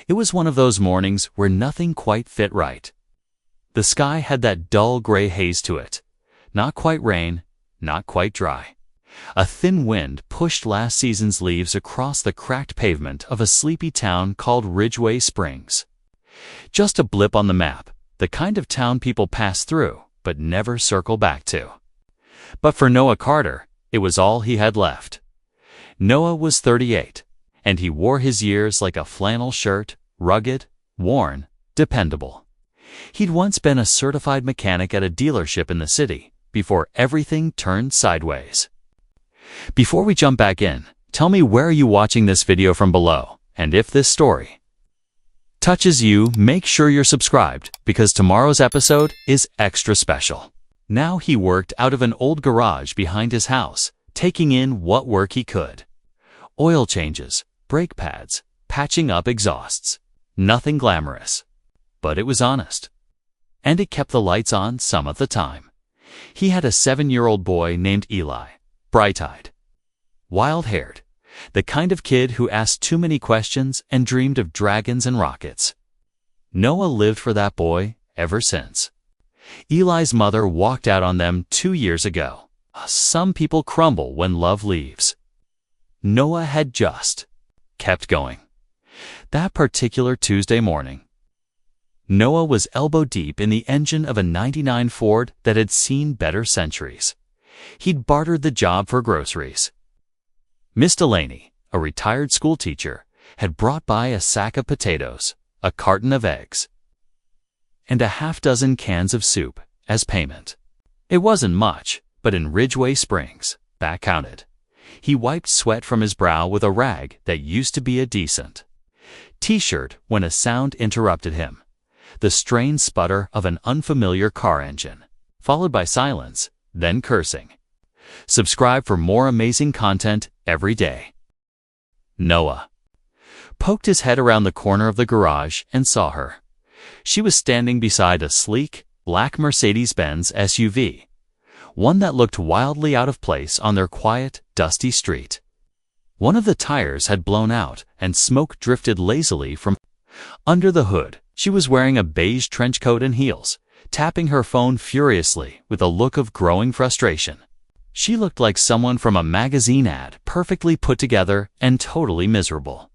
It was one of those mornings where nothing quite fit right. The sky had that dull gray haze to it. Not quite rain, not quite dry. A thin wind pushed last season's leaves across the cracked pavement of a sleepy town called Ridgeway Springs. Just a blip on the map, the kind of town people pass through but never circle back to. But for Noah Carter, it was all he had left. Noah was 38, and he wore his years like a flannel shirt, rugged, worn, dependable. He'd once been a certified mechanic at a dealership in the city before everything turned sideways. Before we jump back in, tell me where are you watching this video from below, and if this story touches you, make sure you're subscribed because tomorrow's episode is extra special. Now he worked out of an old garage behind his house, taking in what work he could. Oil changes, brake pads, patching up exhausts. Nothing glamorous. But it was honest. And it kept the lights on some of the time. He had a 7-year-old boy named Eli, bright-eyed, wild-haired, the kind of kid who asked too many questions and dreamed of dragons and rockets. Noah lived for that boy ever since. Eli's mother walked out on them 2 years ago. Some people crumble when love leaves. Noah had just kept going. That particular Tuesday morning, Noah was elbow-deep in the engine of a '99 Ford that had seen better centuries. He'd bartered the job for groceries. Miss Delaney, a retired schoolteacher, had brought by a sack of potatoes, a carton of eggs, and a half-dozen cans of soup as payment. It wasn't much, but in Ridgeway Springs, that counted. He wiped sweat from his brow with a rag that used to be a decent T-shirt when a sound interrupted him. The strained sputter of an unfamiliar car engine, followed by silence, then cursing. Subscribe for more amazing content every day. Noah poked his head around the corner of the garage and saw her. She was standing beside a sleek, black Mercedes-Benz SUV, one that looked wildly out of place on their quiet, dusty street. One of the tires had blown out and smoke drifted lazily from under the hood. She was wearing a beige trench coat and heels, tapping her phone furiously with a look of growing frustration. She looked like someone from a magazine ad, perfectly put together and totally miserable.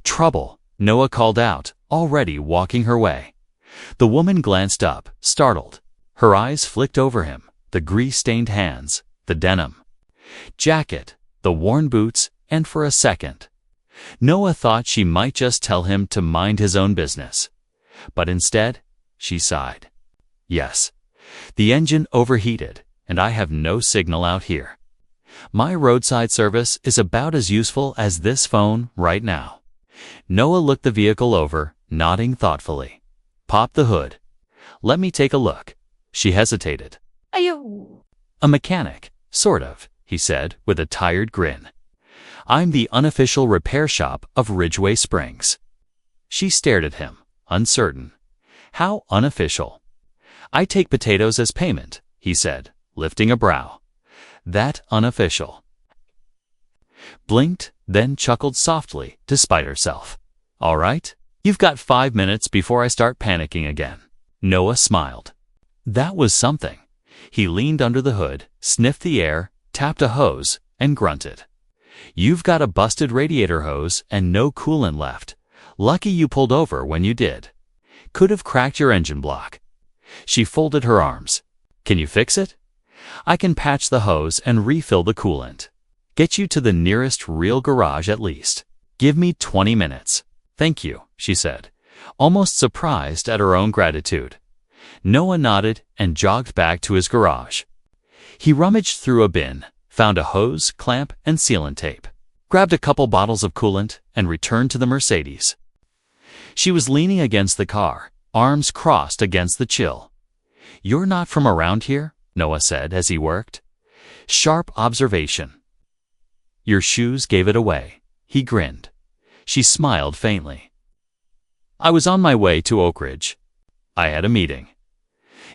"Trouble," Noah called out, already walking her way. The woman glanced up, startled. Her eyes flicked over him, the grease-stained hands, the denim jacket, the worn boots, and for a second, Noah thought she might just tell him to mind his own business. But instead, she sighed. "Yes, the engine overheated, and I have no signal out here. My roadside service is about as useful as this phone right now." Noah looked the vehicle over, nodding thoughtfully. "Pop the hood. Let me take a look." She hesitated. "Ayo." "A mechanic, sort of," he said with a tired grin. "I'm the unofficial repair shop of Ridgeway Springs." She stared at him, uncertain. "How unofficial?" "I take potatoes as payment," he said, lifting a brow. "That unofficial." Blinked, then chuckled softly, despite herself. "All right, you've got 5 minutes before I start panicking again." Noah smiled. That was something. He leaned under the hood, sniffed the air, tapped a hose, and grunted. "You've got a busted radiator hose and no coolant left. Lucky you pulled over when you did. Could have cracked your engine block." She folded her arms. "Can you fix it?" "I can patch the hose and refill the coolant. Get you to the nearest real garage at least. Give me 20 minutes. "Thank you," she said, almost surprised at her own gratitude. Noah nodded and jogged back to his garage. He rummaged through a bin, found a hose, clamp, and sealant tape, grabbed a couple bottles of coolant, and returned to the Mercedes. She was leaning against the car, arms crossed against the chill. "You're not from around here?" Noah said as he worked. Sharp observation. "Your shoes gave it away." He grinned. She smiled faintly. "I was on my way to Oak Ridge. I had a meeting."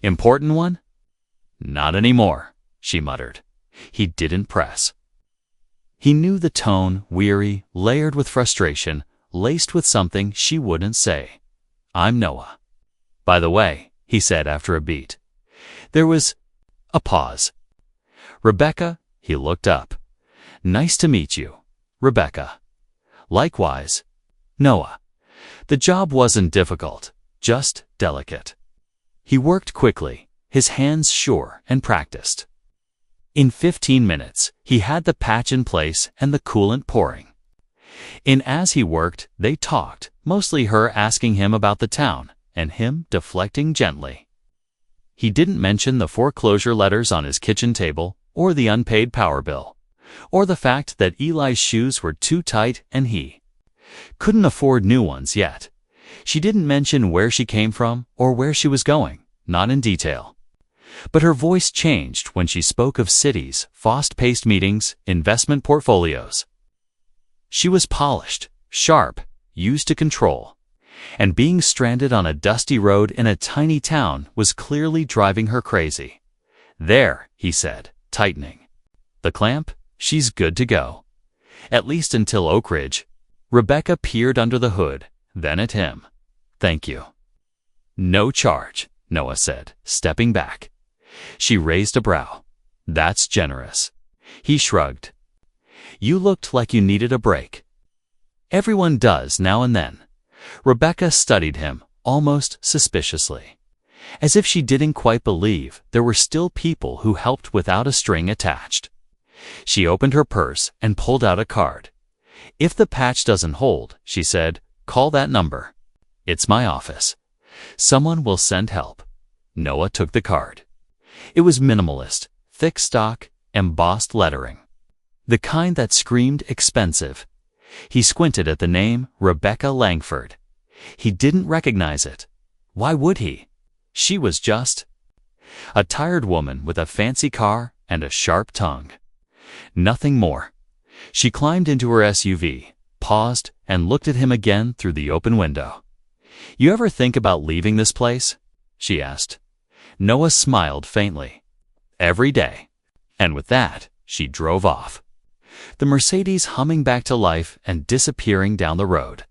"Important one?" "Not anymore," she muttered. He didn't press. He knew the tone, weary, layered with frustration, laced with something she wouldn't say. "I'm Noah." "By the way," he said after a beat. There was a pause. "Rebecca," he looked up. "Nice to meet you, Rebecca." "Likewise, Noah." The job wasn't difficult, just delicate. He worked quickly, his hands sure and practiced. In 15 minutes, he had the patch in place and the coolant pouring. As he worked, they talked, mostly her asking him about the town, and him deflecting gently. He didn't mention the foreclosure letters on his kitchen table, or the unpaid power bill, or the fact that Eli's shoes were too tight and he couldn't afford new ones yet. She didn't mention where she came from or where she was going, not in detail. But her voice changed when she spoke of cities, fast-paced meetings, investment portfolios. She was polished, sharp, used to control. And being stranded on a dusty road in a tiny town was clearly driving her crazy. "There," he said, tightening. "The clamp? She's good to go. At least until Oak Ridge." Rebecca peered under the hood, then at him. "Thank you." "No charge," Noah said, stepping back. She raised a brow. "That's generous." He shrugged. "You looked like you needed a break." "Everyone does now and then." Rebecca studied him, almost suspiciously, as if she didn't quite believe there were still people who helped without a string attached. She opened her purse and pulled out a card. "If the patch doesn't hold," she said, "call that number. It's my office. Someone will send help." Noah took the card. It was minimalist, thick stock, embossed lettering. The kind that screamed expensive. He squinted at the name, Rebecca Langford. He didn't recognize it. Why would he? She was just a tired woman with a fancy car and a sharp tongue. Nothing more. She climbed into her SUV, paused, and looked at him again through the open window. "You ever think about leaving this place?" she asked. Noah smiled faintly. "Every day." And with that, she drove off, the Mercedes humming back to life and disappearing down the road.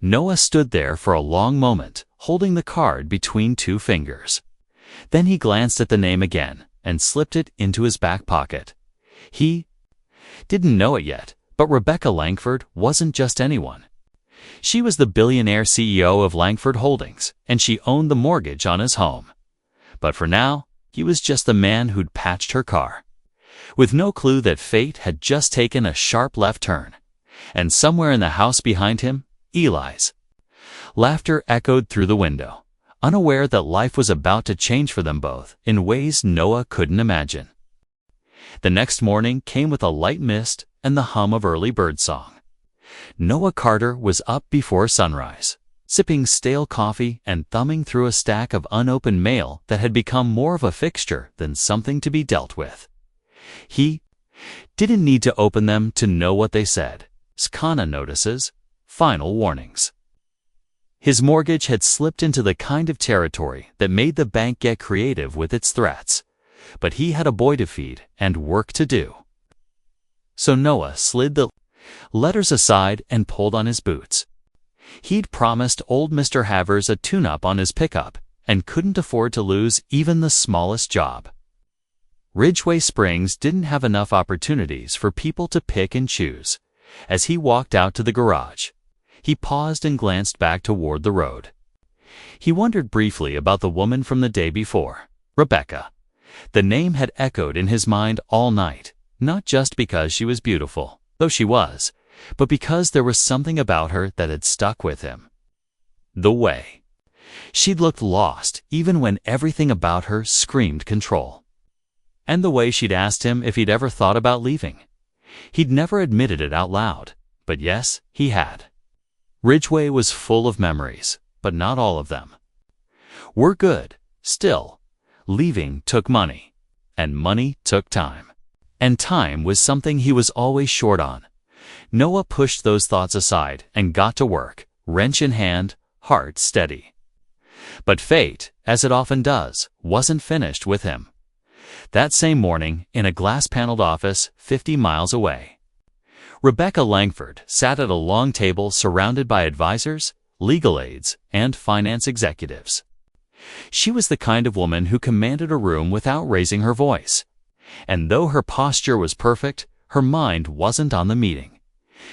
Noah stood there for a long moment, holding the card between two fingers. Then he glanced at the name again and slipped it into his back pocket. He didn't know it yet, but Rebecca Langford wasn't just anyone. She was the billionaire CEO of Langford Holdings, and she owned the mortgage on his home. But for now, he was just the man who'd patched her car, with no clue that fate had just taken a sharp left turn. And somewhere in the house behind him, Eli's laughter echoed through the window, unaware that life was about to change for them both in ways Noah couldn't imagine. The next morning came with a light mist and the hum of early birdsong. Noah Carter was up before sunrise, sipping stale coffee and thumbing through a stack of unopened mail that had become more of a fixture than something to be dealt with. He didn't need to open them to know what they said. SCANA notices, final warnings. His mortgage had slipped into the kind of territory that made the bank get creative with its threats. But he had a boy to feed and work to do. So Noah slid the letters aside and pulled on his boots. He'd promised old Mr. Havers a tune-up on his pickup and couldn't afford to lose even the smallest job. Ridgeway Springs didn't have enough opportunities for people to pick and choose. As he walked out to the garage, he paused and glanced back toward the road. He wondered briefly about the woman from the day before, Rebecca. The name had echoed in his mind all night, not just because she was beautiful, though she was, but because there was something about her that had stuck with him. The way she'd looked lost even when everything about her screamed control. And the way she'd asked him if he'd ever thought about leaving. He'd never admitted it out loud, but yes, he had. Ridgeway was full of memories, but not all of them were good. Still, leaving took money, and money took time. And time was something he was always short on. Noah pushed those thoughts aside and got to work, wrench in hand, heart steady. But fate, as it often does, wasn't finished with him. That same morning, in a glass-paneled office 50 miles away, Rebecca Langford sat at a long table surrounded by advisors, legal aides, and finance executives. She was the kind of woman who commanded a room without raising her voice. And though her posture was perfect, her mind wasn't on the meeting.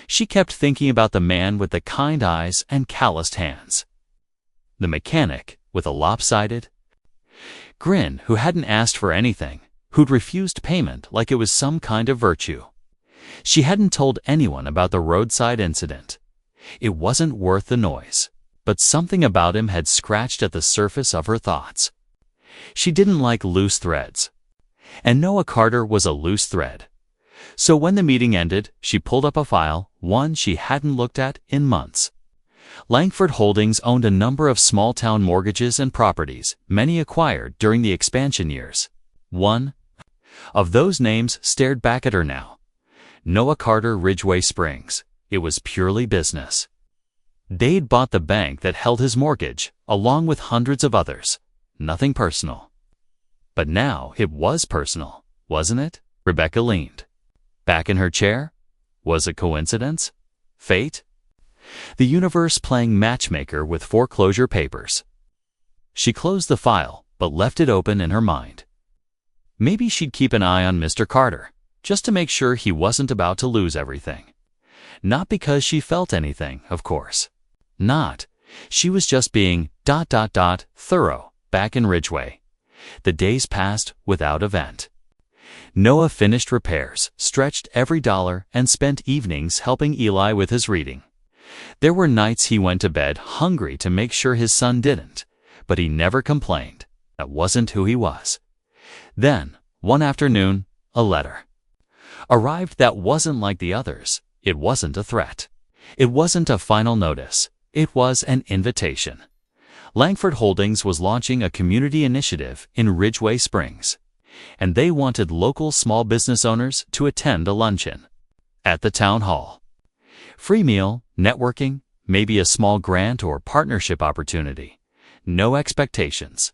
She kept thinking about the man with the kind eyes and calloused hands. The mechanic with a lopsided grin who hadn't asked for anything, who'd refused payment like it was some kind of virtue. She hadn't told anyone about the roadside incident. It wasn't worth the noise, but something about him had scratched at the surface of her thoughts. She didn't like loose threads. And Noah Carter was a loose thread. So when the meeting ended, she pulled up a file, one she hadn't looked at in months. Langford Holdings owned a number of small-town mortgages and properties, many acquired during the expansion years. One of those names stared back at her now. Noah Carter Ridgeway Springs. It was purely business. They'd bought the bank that held his mortgage, along with hundreds of others. Nothing personal. But now it was personal, wasn't it? Rebecca leaned back in her chair. Was it coincidence? Fate? The universe playing matchmaker with foreclosure papers. She closed the file, but left it open in her mind. Maybe she'd keep an eye on Mr. Carter, just to make sure he wasn't about to lose everything. Not because she felt anything, of course. Not. She was just being ... thorough back in Ridgeway. The days passed without event. Noah finished repairs, stretched every dollar, and spent evenings helping Eli with his reading. There were nights he went to bed hungry to make sure his son didn't, but he never complained. That wasn't who he was. Then, one afternoon, a letter arrived that wasn't like the others. It wasn't a threat. It wasn't a final notice. It was an invitation. Langford Holdings was launching a community initiative in Ridgeway Springs, and they wanted local small business owners to attend a luncheon at the town hall. Free meal, networking, maybe a small grant or partnership opportunity. No expectations.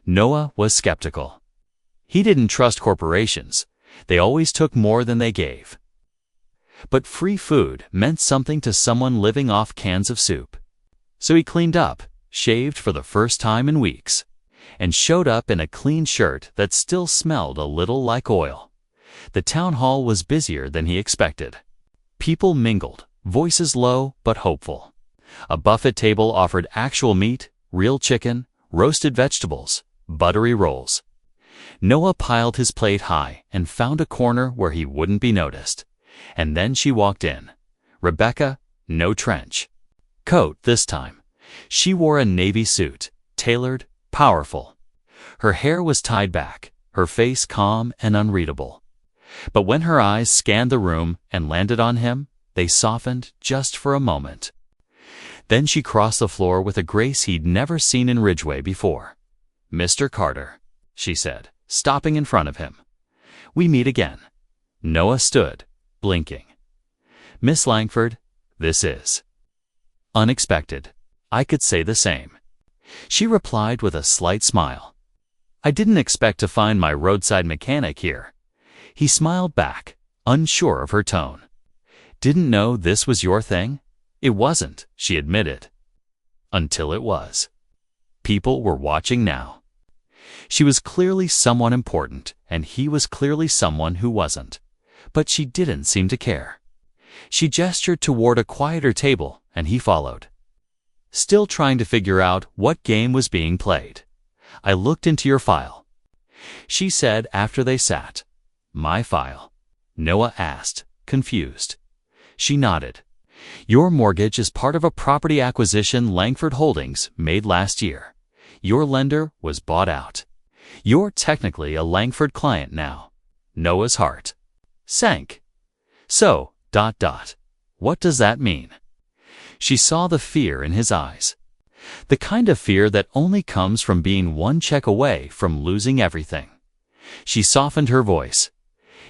Noah was skeptical. He didn't trust corporations. They always took more than they gave. But free food meant something to someone living off cans of soup. So he cleaned up, shaved for the first time in weeks, and showed up in a clean shirt that still smelled a little like oil. The town hall was busier than he expected. People mingled, voices low but hopeful. A buffet table offered actual meat, real chicken, roasted vegetables, buttery rolls. Noah piled his plate high and found a corner where he wouldn't be noticed. And then she walked in. Rebecca, no trench coat this time. She wore a navy suit, tailored, powerful. Her hair was tied back, her face calm and unreadable. But when her eyes scanned the room and landed on him, they softened just for a moment. Then she crossed the floor with a grace he'd never seen in Ridgeway before. "Mr. Carter," she said, stopping in front of him. "We meet again." Noah stood, blinking. "Miss Langford, this is unexpected." "I could say the same," she replied with a slight smile. "I didn't expect to find my roadside mechanic here." He smiled back, unsure of her tone. "Didn't know this was your thing?" "It wasn't," she admitted. Until it was. People were watching now. She was clearly someone important, and he was clearly someone who wasn't. But she didn't seem to care. She gestured toward a quieter table, and he followed. Still trying to figure out what game was being played. "I looked into your file," she said after they sat. "My file?" Noah asked, confused. She nodded. "Your mortgage is part of a property acquisition Langford Holdings made last year. Your lender was bought out. You're technically a Langford client now." Noah's heart sank. "So, ... what does that mean?" She saw the fear in his eyes. The kind of fear that only comes from being one check away from losing everything. She softened her voice.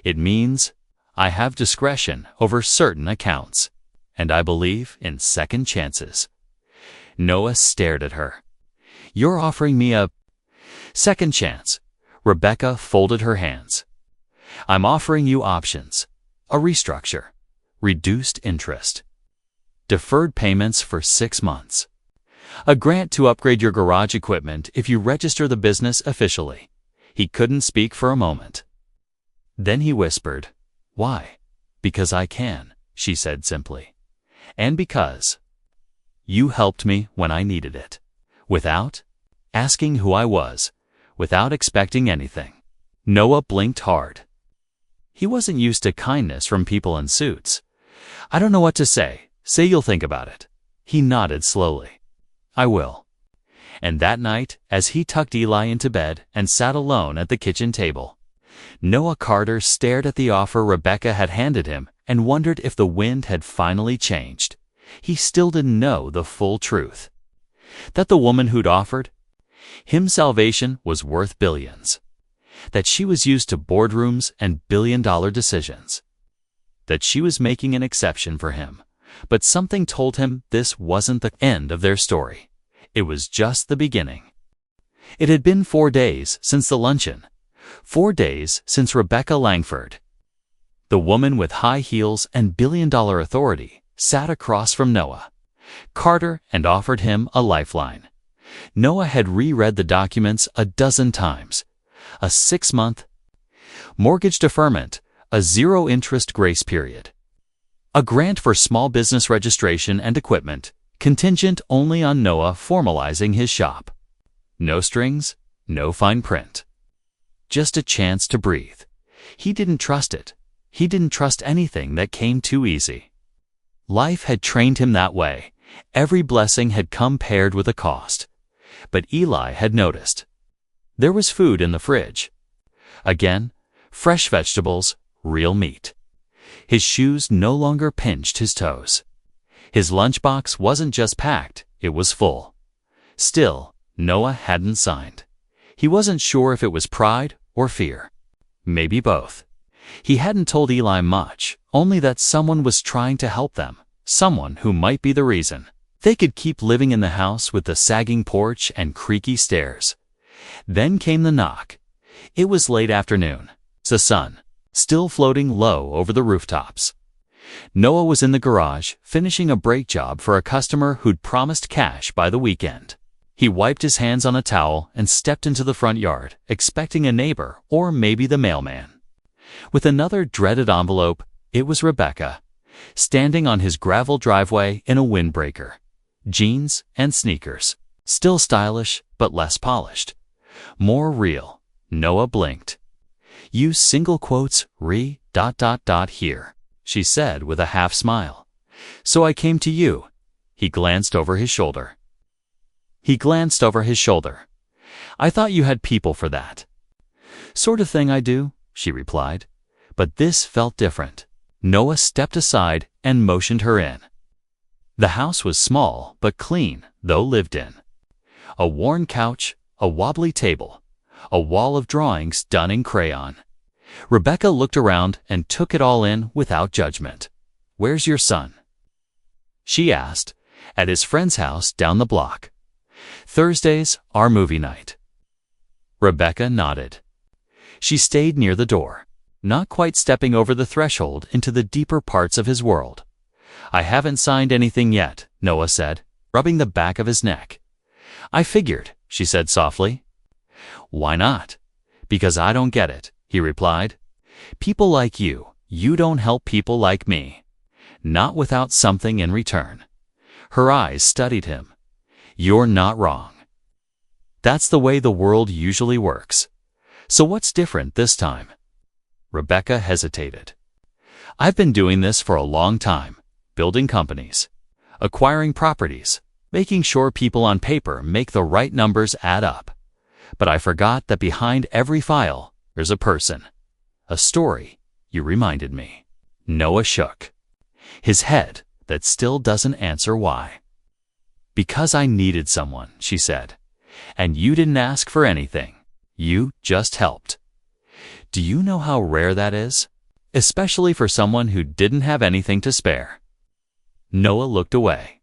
"It means I have discretion over certain accounts, and I believe in second chances." Noah stared at her. "You're offering me a second chance?" Rebecca folded her hands. "I'm offering you options. A restructure. reduced interest, deferred payments for 6 months, a grant to upgrade your garage equipment if you register the business officially. He couldn't speak for a moment. Then he whispered, "Why?" "Because I can," she said simply. "And because you helped me when I needed it, without asking who I was, without expecting anything." Noah blinked hard. He wasn't used to kindness from people in suits. "I don't know what to say. Say you'll think about it." He nodded slowly. "I will." And that night, as he tucked Eli into bed and sat alone at the kitchen table, Noah Carter stared at the offer Rebecca had handed him and wondered if the wind had finally changed. He still didn't know the full truth. That the woman who'd offered him salvation was worth billions. That she was used to boardrooms and billion-dollar decisions. That she was making an exception for him. But something told him this wasn't the end of their story. It was just the beginning. It had been 4 days since the luncheon. 4 days since Rebecca Langford, the woman with high heels and billion-dollar authority, sat across from Noah Carter and offered him a lifeline. Noah had reread the documents a dozen times. A 6-month mortgage deferment, a 0-interest grace period, a grant for small business registration and equipment, contingent only on Noah formalizing his shop. No strings, no fine print. Just a chance to breathe. He didn't trust it. He didn't trust anything that came too easy. Life had trained him that way. Every blessing had come paired with a cost. But Eli had noticed. There was food in the fridge. Again, fresh vegetables, real meat. His shoes no longer pinched his toes. His lunchbox wasn't just packed, it was full. Still, Noah hadn't signed. He wasn't sure if it was pride or fear. Maybe both. He hadn't told Eli much, only that someone was trying to help them, someone who might be the reason they could keep living in the house with the sagging porch and creaky stairs. Then came the knock. It was late afternoon. The sun, still floating low over the rooftops. Noah was in the garage, finishing a brake job for a customer who'd promised cash by the weekend. He wiped his hands on a towel and stepped into the front yard, expecting a neighbor or maybe the mailman. With another dreaded envelope, it was Rebecca, standing on his gravel driveway in a windbreaker. Jeans and sneakers. Still stylish, but less polished. More real. Noah blinked. "Use single quotes, here," she said with a half smile. "So I came to you." He glanced over his shoulder. "I thought you had people for that." "Sort of thing I do," she replied. But this felt different. Noah stepped aside and motioned her in. The house was small but clean, though lived in. A worn couch, a wobbly table, a wall of drawings done in crayon. Rebecca looked around and took it all in without judgment. "Where's your son?" she asked. "At his friend's house down the block. Thursdays are movie night." Rebecca nodded. She stayed near the door, not quite stepping over the threshold into the deeper parts of his world. "I haven't signed anything yet," Noah said, rubbing the back of his neck. "I figured," she said softly. "Why not?" "Because I don't get it," he replied. "People like you don't help people like me. Not without something in return." Her eyes studied him. "You're not wrong. That's the way the world usually works. So what's different this time?" Rebecca hesitated. "I've been doing this for a long time, building companies, acquiring properties, making sure people on paper make the right numbers add up. But I forgot that behind every file, there's a person. A story, you reminded me." Noah shook his head that still doesn't answer why. "Because I needed someone," she said. "And you didn't ask for anything. You just helped. Do you know how rare that is? Especially for someone who didn't have anything to spare." Noah looked away.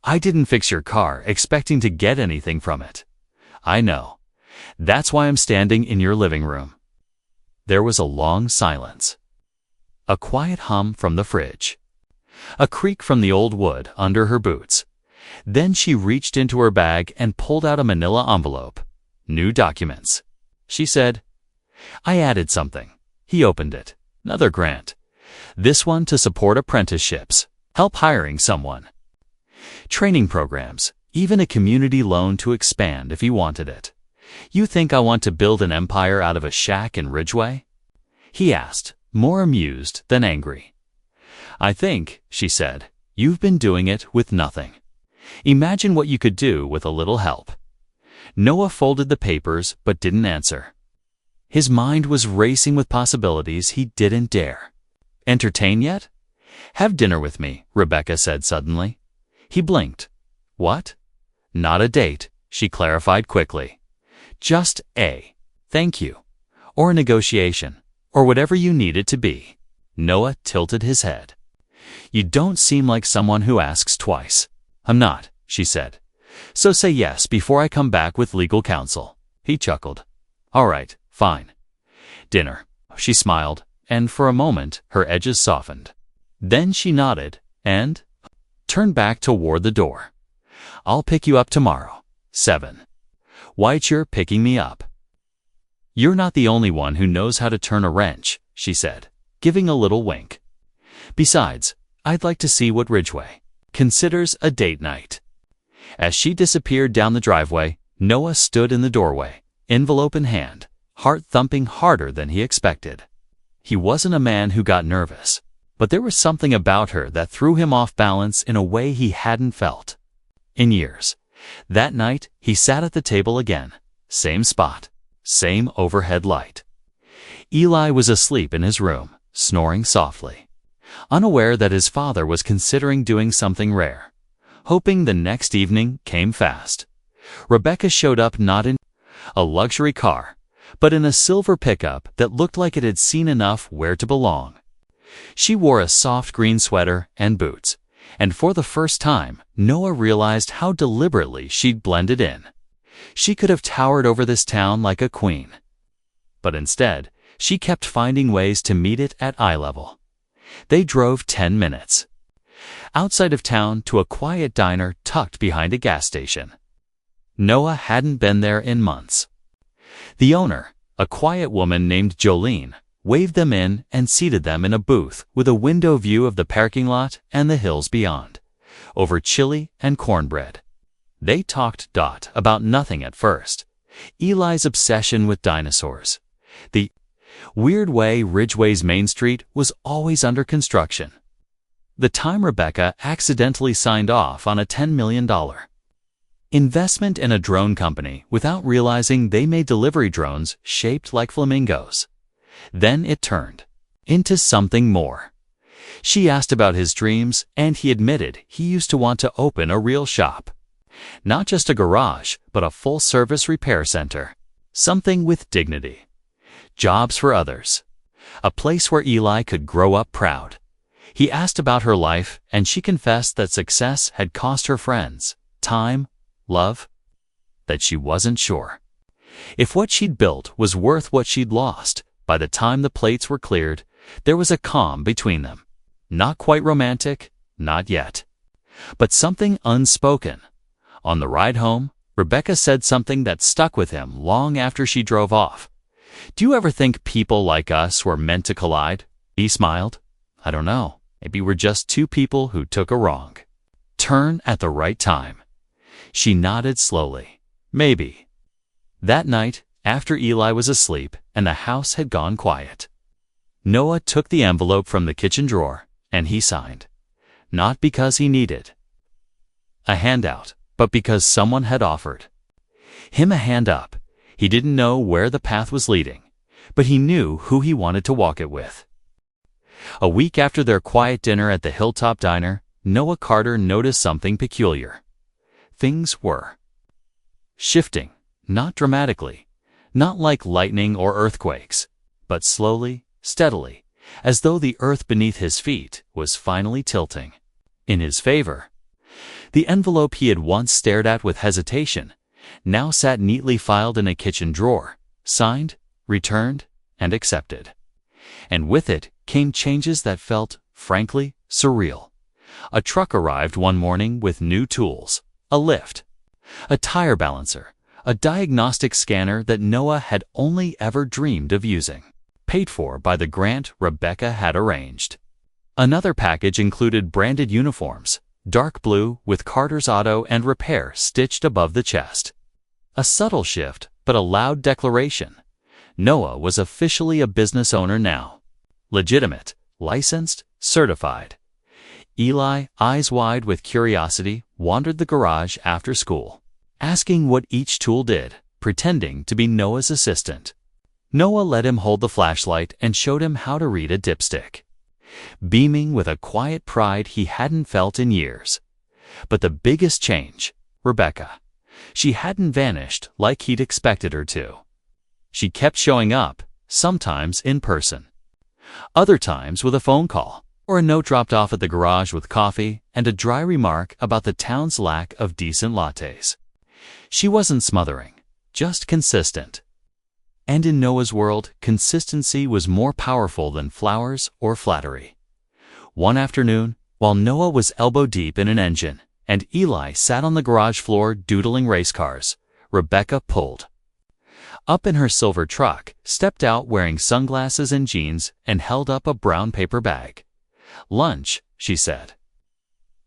"I didn't fix your car expecting to get anything from it. I know. That's why I'm standing in your living room." There was a long silence. A quiet hum from the fridge. A creak from the old wood under her boots. Then she reached into her bag and pulled out a manila envelope. New documents. She said, "I added something." He opened it. Another grant. This one to support apprenticeships. Help hiring someone. Training programs. Even a community loan to expand if he wanted it. "You think I want to build an empire out of a shack in Ridgeway?" He asked, more amused than angry. "I think," she said, "you've been doing it with nothing. Imagine what you could do with a little help." Noah folded the papers but didn't answer. His mind was racing with possibilities he didn't dare. "Entertain yet?" "Have dinner with me," Rebecca said suddenly. He blinked. "What?" "Not a date," she clarified quickly. "Just a thank you, or a negotiation, or whatever you need it to be." Noah tilted his head. "You don't seem like someone who asks twice." "I'm not," she said. "So say yes before I come back with legal counsel." He chuckled. "All right, fine." Dinner. She smiled, and for a moment her edges softened. Then she nodded and turned back toward the door. "I'll pick you up tomorrow. 7. "Why'd you're picking me up?" "You're not the only one who knows how to turn a wrench," she said, giving a little wink. "Besides, I'd like to see what Ridgeway considers a date night." As she disappeared down the driveway, Noah stood in the doorway, envelope in hand, heart thumping harder than he expected. He wasn't a man who got nervous, but there was something about her that threw him off balance in a way he hadn't felt in years. That night, he sat at the table again. Same spot, same overhead light. Eli was asleep in his room, snoring softly, unaware that his father was considering doing something rare, hoping the next evening came fast. Rebecca showed up not in a luxury car, but in a silver pickup that looked like it had seen enough where to belong. She wore a soft green sweater and boots, and for the first time, Noah realized how deliberately she'd blended in. She could have towered over this town like a queen. But instead, she kept finding ways to meet it at eye level. They drove 10 minutes. Outside of town to a quiet diner tucked behind a gas station. Noah hadn't been there in months. The owner, a quiet woman named Jolene, waved them in and seated them in a booth with a window view of the parking lot and the hills beyond, over chili and cornbread. They talked about nothing at first. Eli's obsession with dinosaurs. The weird way Ridgeway's Main Street was always under construction. The time Rebecca accidentally signed off on a $10 million investment in a drone company without realizing they made delivery drones shaped like flamingos. Then it turned into something more. She asked about his dreams, and he admitted he used to want to open a real shop. Not just a garage, but a full-service repair center. Something with dignity. Jobs for others. A place where Eli could grow up proud. He asked about her life, and she confessed that success had cost her friends, time, love, that she wasn't sure if what she'd built was worth what she'd lost. By the time the plates were cleared, there was a calm between them. Not quite romantic, not yet, but something unspoken. On the ride home, Rebecca said something that stuck with him long after she drove off. "Do you ever think people like us were meant to collide?" He smiled. "I don't know. Maybe we're just two people who took a wrong turn at the right time." She nodded slowly. "Maybe." That night, after Eli was asleep and the house had gone quiet, Noah took the envelope from the kitchen drawer and he signed. Not because he needed a handout, but because someone had offered him a hand up. He didn't know where the path was leading, but he knew who he wanted to walk it with. A week after their quiet dinner at the Hilltop Diner, Noah Carter noticed something peculiar. Things were shifting, not dramatically, not like lightning or earthquakes, but slowly, steadily, as though the earth beneath his feet was finally tilting in his favor. The envelope he had once stared at with hesitation now sat neatly filed in a kitchen drawer, signed, returned, and accepted. And with it came changes that felt, frankly, surreal. A truck arrived one morning with new tools, a lift, a tire balancer, a diagnostic scanner that Noah had only ever dreamed of using, paid for by the grant Rebecca had arranged. Another package included branded uniforms, dark blue with Carter's Auto and Repair stitched above the chest. A subtle shift, but a loud declaration. Noah was officially a business owner now. Legitimate, licensed, certified. Eli, eyes wide with curiosity, wandered the garage after school, asking what each tool did, pretending to be Noah's assistant. Noah let him hold the flashlight and showed him how to read a dipstick, beaming with a quiet pride he hadn't felt in years. But the biggest change, Rebecca. She hadn't vanished like he'd expected her to. She kept showing up, sometimes in person, other times with a phone call, or a note dropped off at the garage with coffee and a dry remark about the town's lack of decent lattes. She wasn't smothering, just consistent. And in Noah's world, consistency was more powerful than flowers or flattery. One afternoon, while Noah was elbow-deep in an engine and Eli sat on the garage floor doodling race cars, Rebecca pulled up in her silver truck, stepped out wearing sunglasses and jeans, and held up a brown paper bag. "Lunch," she said.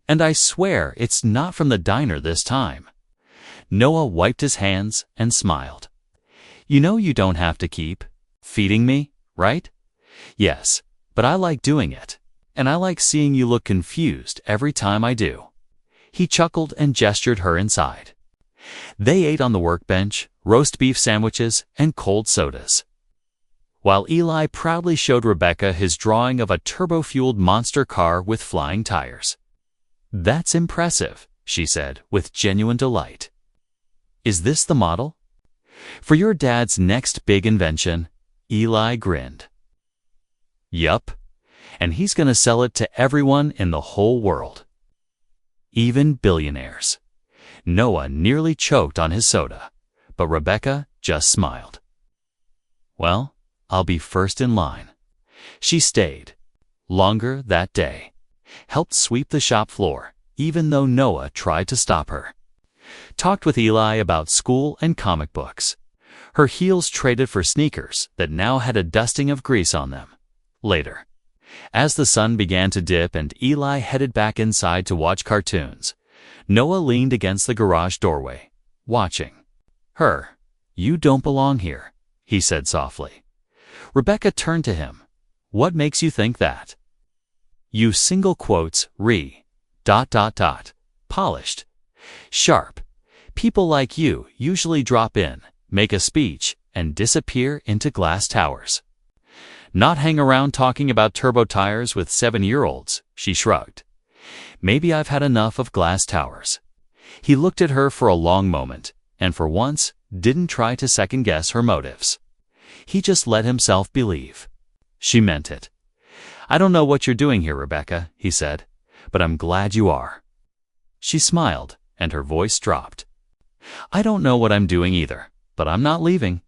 "And I swear it's not from the diner this time." Noah wiped his hands and smiled. "You know you don't have to keep feeding me, right?" "Yes, but I like doing it, and I like seeing you look confused every time I do." He chuckled and gestured her inside. They ate on the workbench, roast beef sandwiches, and cold sodas, while Eli proudly showed Rebecca his drawing of a turbo-fueled monster car with flying tires. "That's impressive," she said with genuine delight. "Is this the model for your dad's next big invention?" Eli grinned. "Yup, and he's gonna sell it to everyone in the whole world, even billionaires." Noah nearly choked on his soda, but Rebecca just smiled. "Well, I'll be first in line." She stayed longer that day, helped sweep the shop floor, even though Noah tried to stop her. Talked with Eli about school and comic books. Her heels traded for sneakers that now had a dusting of grease on them. Later, as the sun began to dip and Eli headed back inside to watch cartoons, Noah leaned against the garage doorway, watching her. "You don't belong here," he said softly. Rebecca turned to him. "What makes you think that?" "You single quotes polished, sharp. People like you usually drop in, make a speech, and disappear into glass towers. Not hang around talking about turbo tires with 7-year-olds, she shrugged. "Maybe I've had enough of glass towers." He looked at her for a long moment, and for once didn't try to second-guess her motives. He just let himself believe she meant it. "I don't know what you're doing here, Rebecca," he said, "but I'm glad you are." She smiled, and her voice dropped. "I don't know what I'm doing either, but I'm not leaving."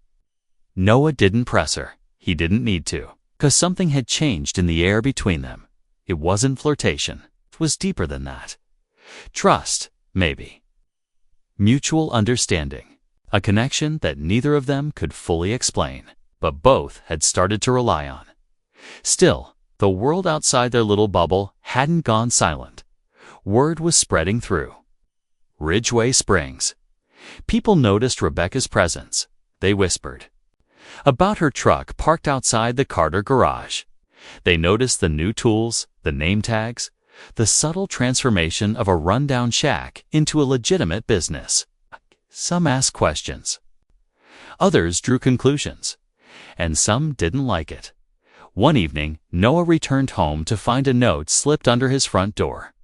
Noah didn't press her. He didn't need to, 'cause something had changed in the air between them. It wasn't flirtation. It was deeper than that. Trust, maybe. Mutual understanding. A connection that neither of them could fully explain, but both had started to rely on. Still, the world outside their little bubble hadn't gone silent. Word was spreading through Ridgeway Springs. People noticed Rebecca's presence. They whispered about her truck parked outside the Carter garage. They noticed the new tools, the name tags, the subtle transformation of a rundown shack into a legitimate business. Some asked questions. Others drew conclusions. And some didn't like it. One evening, Noah returned home to find a note slipped under his front door.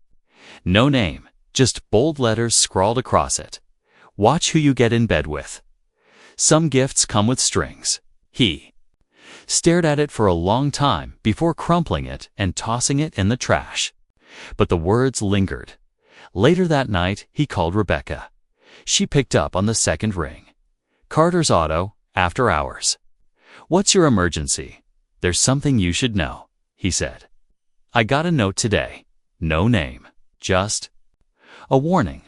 No name, just bold letters scrawled across it. "Watch who you get in bed with. Some gifts come with strings." He stared at it for a long time before crumpling it and tossing it in the trash. But the words lingered. Later that night, he called Rebecca. She picked up on the second ring. "Carter's Auto, after hours." "What's your emergency?" "There's something you should know," he said. "I got a note today. No name. Just a warning.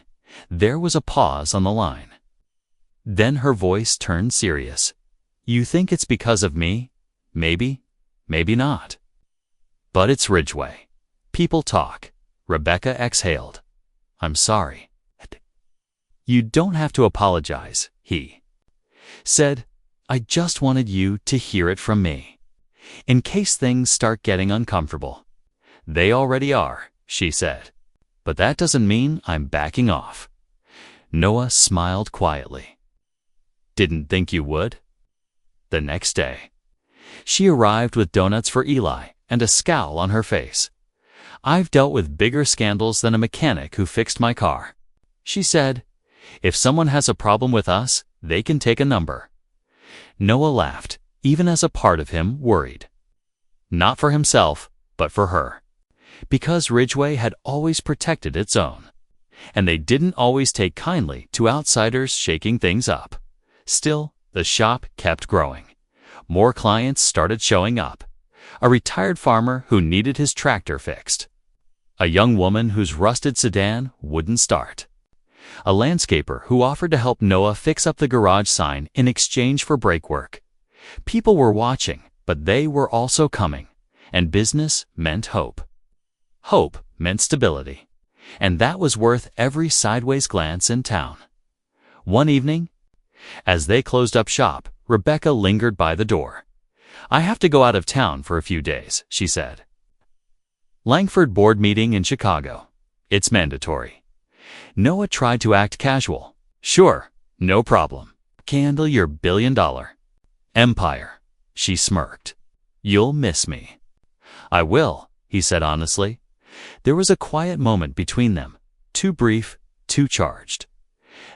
There was a pause on the line. Then her voice turned serious. You think it's because of me? Maybe. Maybe not. But it's Ridgeway. People talk. Rebecca exhaled. I'm sorry. You don't have to apologize, he said. I just wanted you to hear it from me. In case things start getting uncomfortable. They already are, she said. But that doesn't mean I'm backing off. Noah smiled quietly. Didn't think you would? The next day, she arrived with donuts for Eli and a scowl on her face. I've dealt with bigger scandals than a mechanic who fixed my car, she said. If someone has a problem with us, they can take a number. Noah laughed, even as a part of him worried. Not for himself, but for her. Because Ridgeway had always protected its own. And they didn't always take kindly to outsiders shaking things up. Still, the shop kept growing. More clients started showing up. A retired farmer who needed his tractor fixed. A young woman whose rusted sedan wouldn't start. A landscaper who offered to help Noah fix up the garage sign in exchange for brake work. People were watching, but they were also coming. And business meant hope. Hope meant stability. And that was worth every sideways glance in town. One evening, as they closed up shop, Rebecca lingered by the door. I have to go out of town for a few days, she said. Langford board meeting in Chicago. It's mandatory. Noah tried to act casual. Sure, no problem. Handle your billion-dollar empire, she smirked. You'll miss me. I will, he said honestly. There was a quiet moment between them, too brief, too charged.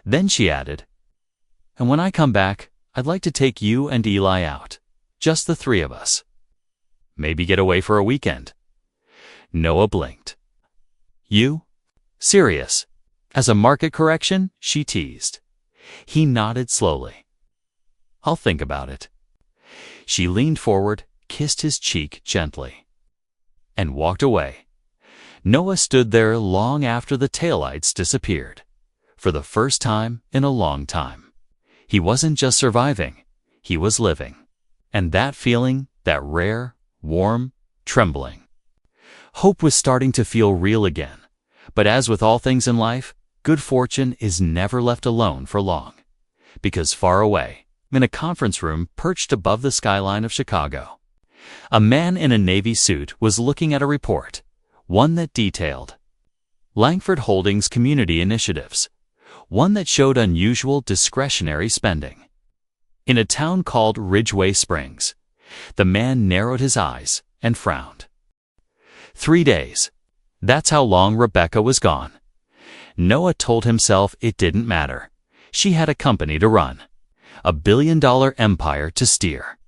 Then she added, and when I come back, I'd like to take you and Eli out. Just the three of us. Maybe get away for a weekend. Noah blinked. You? Serious? As a market correction, she teased. He nodded slowly. I'll think about it. She leaned forward, kissed his cheek gently, and walked away. Noah stood there long after the taillights disappeared. For the first time in a long time. He wasn't just surviving, he was living. And that feeling, that rare, warm, trembling. Hope was starting to feel real again. But as with all things in life, good fortune is never left alone for long. Because far away, in a conference room perched above the skyline of Chicago, a man in a Navy suit was looking at a report, one that detailed Langford Holdings community initiatives, one that showed unusual discretionary spending. In a town called Ridgeway Springs, the man narrowed his eyes and frowned. 3 days. That's how long Rebecca was gone. Noah told himself it didn't matter. She had a company to run, a billion-dollar empire to steer.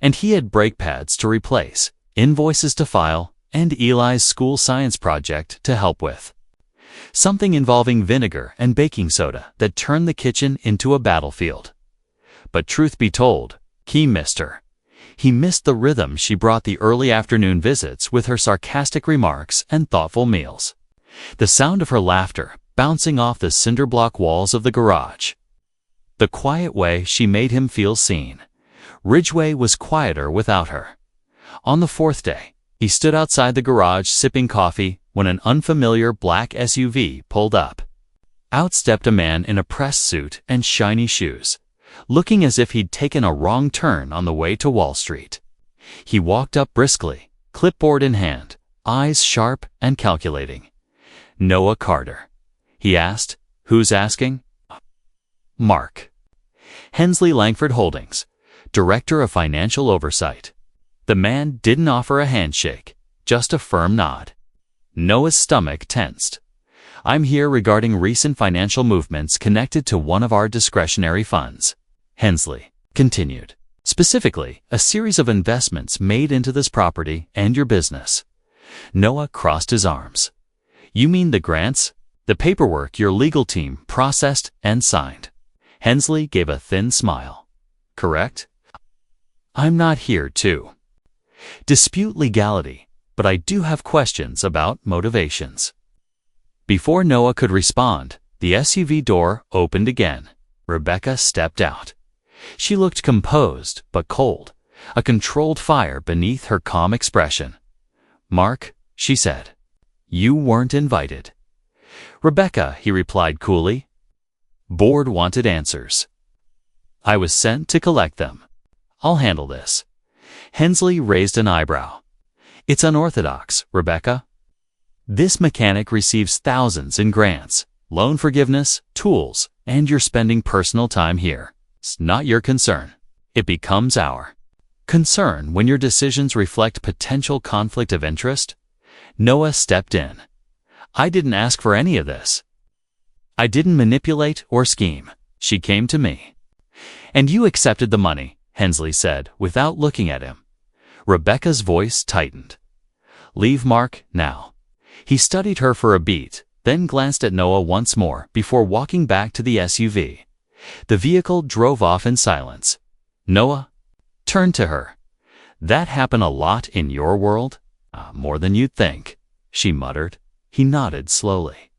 And he had brake pads to replace, invoices to file, and Eli's school science project to help with. Something involving vinegar and baking soda that turned the kitchen into a battlefield. But truth be told, he missed her. He missed the rhythm she brought, the early afternoon visits with her sarcastic remarks and thoughtful meals. The sound of her laughter bouncing off the cinder block walls of the garage. The quiet way she made him feel seen. Ridgeway was quieter without her. On the 4th day, he stood outside the garage sipping coffee when an unfamiliar black SUV pulled up. Out stepped a man in a press suit and shiny shoes, looking as if he'd taken a wrong turn on the way to Wall Street. He walked up briskly, clipboard in hand, eyes sharp and calculating. Noah Carter. He asked, who's asking? Mark. Hensley Langford Holdings, Director of Financial Oversight. The man didn't offer a handshake, just a firm nod. Noah's stomach tensed. I'm here regarding recent financial movements connected to one of our discretionary funds. Hensley continued. Specifically, a series of investments made into this property and your business. Noah crossed his arms. You mean the grants? The paperwork your legal team processed and signed. Hensley gave a thin smile. Correct? I'm not here to dispute legality. but I do have questions about motivations." Before Noah could respond, the SUV door opened again. Rebecca stepped out. She looked composed but cold, a controlled fire beneath her calm expression. "Mark," she said, "you weren't invited." "Rebecca," he replied coolly. "Board wanted answers. I was sent to collect them. I'll handle this." Hensley raised an eyebrow. "It's unorthodox, Rebecca. This mechanic receives thousands in grants, loan forgiveness, tools, and you're spending personal time here. It's not your concern. It becomes our concern when your decisions reflect potential conflict of interest." Noah stepped in. "I didn't ask for any of this. I didn't manipulate or scheme. She came to me." "And you accepted the money," Hensley said, without looking at him. Rebecca's voice tightened. "Leave Mark now." He studied her for a beat, then glanced at Noah once more before walking back to the SUV. The vehicle drove off in silence. Noah turned to her. "That happen a lot in your world?" "More than you'd think," she muttered. He nodded slowly.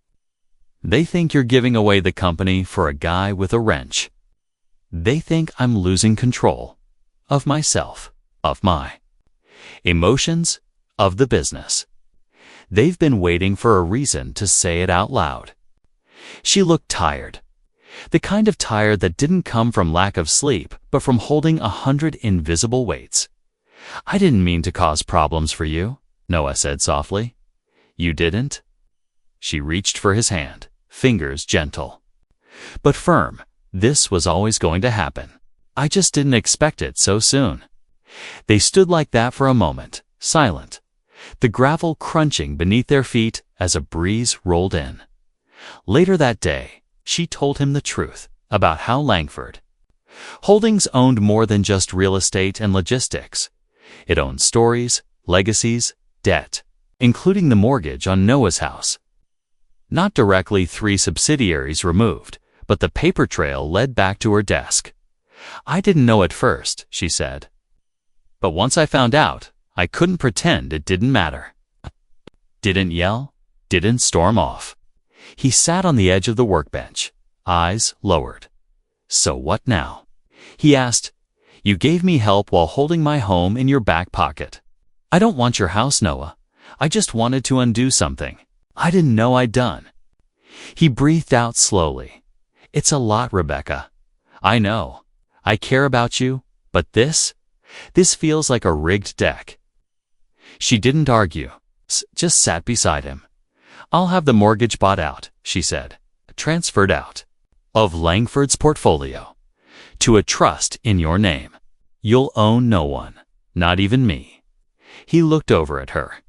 "They think you're giving away the company for a guy with a wrench. They think I'm losing control of myself, of my emotions, of the business. They've been waiting for a reason to say it out loud." She looked tired. The kind of tired that didn't come from lack of sleep, but from holding 100 invisible weights. "I didn't mean to cause problems for you," Noah said softly. "You didn't?" She reached for his hand, fingers gentle but firm. "This was always going to happen. I just didn't expect it so soon." They stood like that for a moment, silent, the gravel crunching beneath their feet as a breeze rolled in. Later that day, she told him the truth about how Langford Holdings owned more than just real estate and logistics. It owned stories, legacies, debt, including the mortgage on Noah's house. Not directly 3 subsidiaries removed, but the paper trail led back to her desk. "I didn't know at first," she said. "But once I found out, I couldn't pretend it didn't matter." Didn't yell, didn't storm off. He sat on the edge of the workbench, eyes lowered. "So what now?" he asked. "You gave me help while holding my home in your back pocket. I don't want your house, Noah. I just wanted to undo something I didn't know I'd done." He breathed out slowly. "It's a lot, Rebecca. I know. I care about you, but this feels like a rigged deck." She didn't argue, just sat beside him. "I'll have the mortgage bought out," she said, "transferred out of Langford's portfolio to a trust in your name. You'll own no one, not even me." He looked over at her.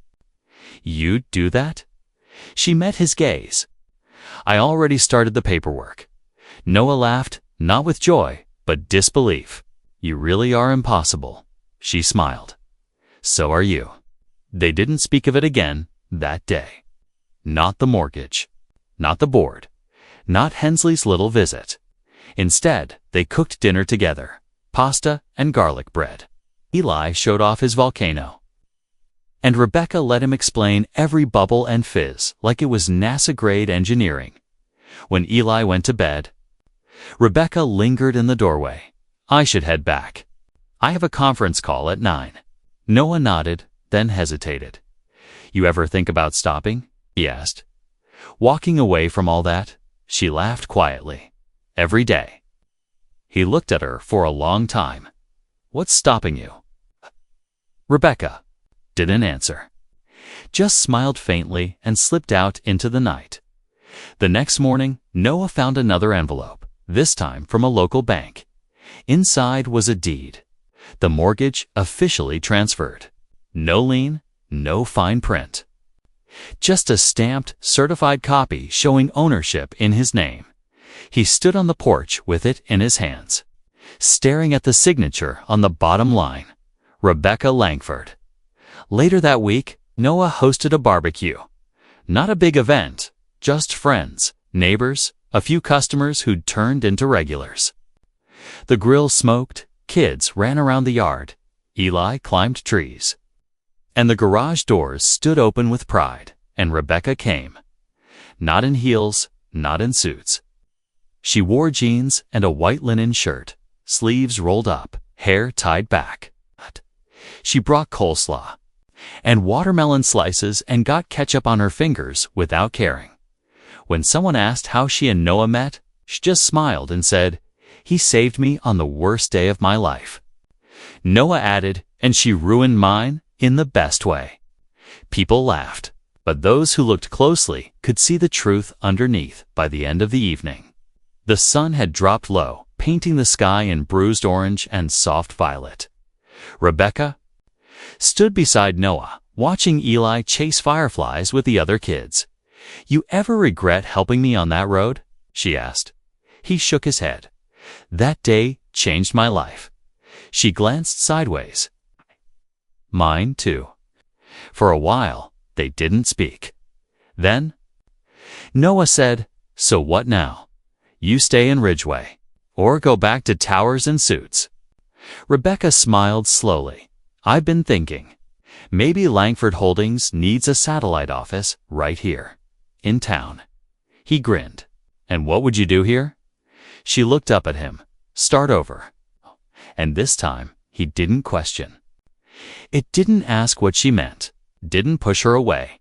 "You'd do that?" She met his gaze. "I already started the paperwork." Noah laughed, not with joy, but disbelief. "You really are impossible." She smiled. "So are you." They didn't speak of it again that day. Not the mortgage, not the board, not Hensley's little visit. Instead, they cooked dinner together, pasta and garlic bread. Eli showed off his volcano, and Rebecca let him explain every bubble and fizz like it was NASA-grade engineering. When Eli went to bed, Rebecca lingered in the doorway. "I should head back. I have a conference call at 9. Noah nodded, then hesitated. "You ever think about stopping?" he asked. "Walking away from all that?" She laughed quietly. "Every day." He looked at her for a long time. "What's stopping you?" Rebecca didn't answer, just smiled faintly and slipped out into the night. The next morning, Noah found another envelope, this time from a local bank. Inside was a deed. The mortgage officially transferred. No lien, no fine print. Just a stamped, certified copy showing ownership in his name. He stood on the porch with it in his hands, staring at the signature on the bottom line, Rebecca Langford. Later that week, Noah hosted a barbecue. Not a big event, just friends, neighbors, a few customers who'd turned into regulars. The grill smoked, kids ran around the yard, Eli climbed trees. And the garage doors stood open with pride, and Rebecca came. Not in heels, not in suits. She wore jeans and a white linen shirt, sleeves rolled up, hair tied back. She brought coleslaw and watermelon slices and got ketchup on her fingers without caring. When someone asked how she and Noah met, she just smiled and said, "He saved me on the worst day of my life." Noah added, "And she ruined mine in the best way." People laughed, but those who looked closely could see the truth underneath by the end of the evening. The sun had dropped low, painting the sky in bruised orange and soft violet. Rebecca stood beside Noah, watching Eli chase fireflies with the other kids. "You ever regret helping me on that road?" she asked. He shook his head. "That day changed my life." She glanced sideways. "Mine too." For a while, they didn't speak. Then Noah said, "So what now? You stay in Ridgeway, or go back to towers and suits?" Rebecca smiled slowly. "I've been thinking. Maybe Langford Holdings needs a satellite office right here, in town." He grinned. "And what would you do here?" She looked up at him. "Start over." And this time, he didn't question. It didn't ask what she meant, didn't push her away.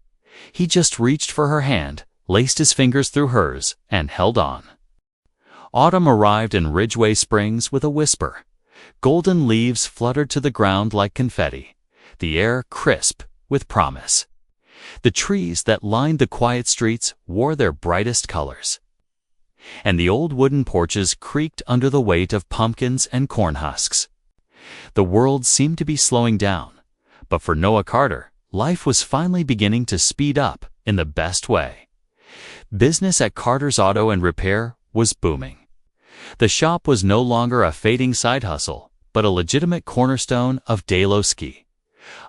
He just reached for her hand, laced his fingers through hers, and held on. Autumn arrived in Ridgeway Springs with a whisper. Golden leaves fluttered to the ground like confetti, the air crisp with promise. The trees that lined the quiet streets wore their brightest colors, and the old wooden porches creaked under the weight of pumpkins and corn husks. The world seemed to be slowing down, but for Noah Carter, life was finally beginning to speed up in the best way. Business at Carter's Auto and Repair was booming. The shop was no longer a fading side hustle, but a legitimate cornerstone of Daloski,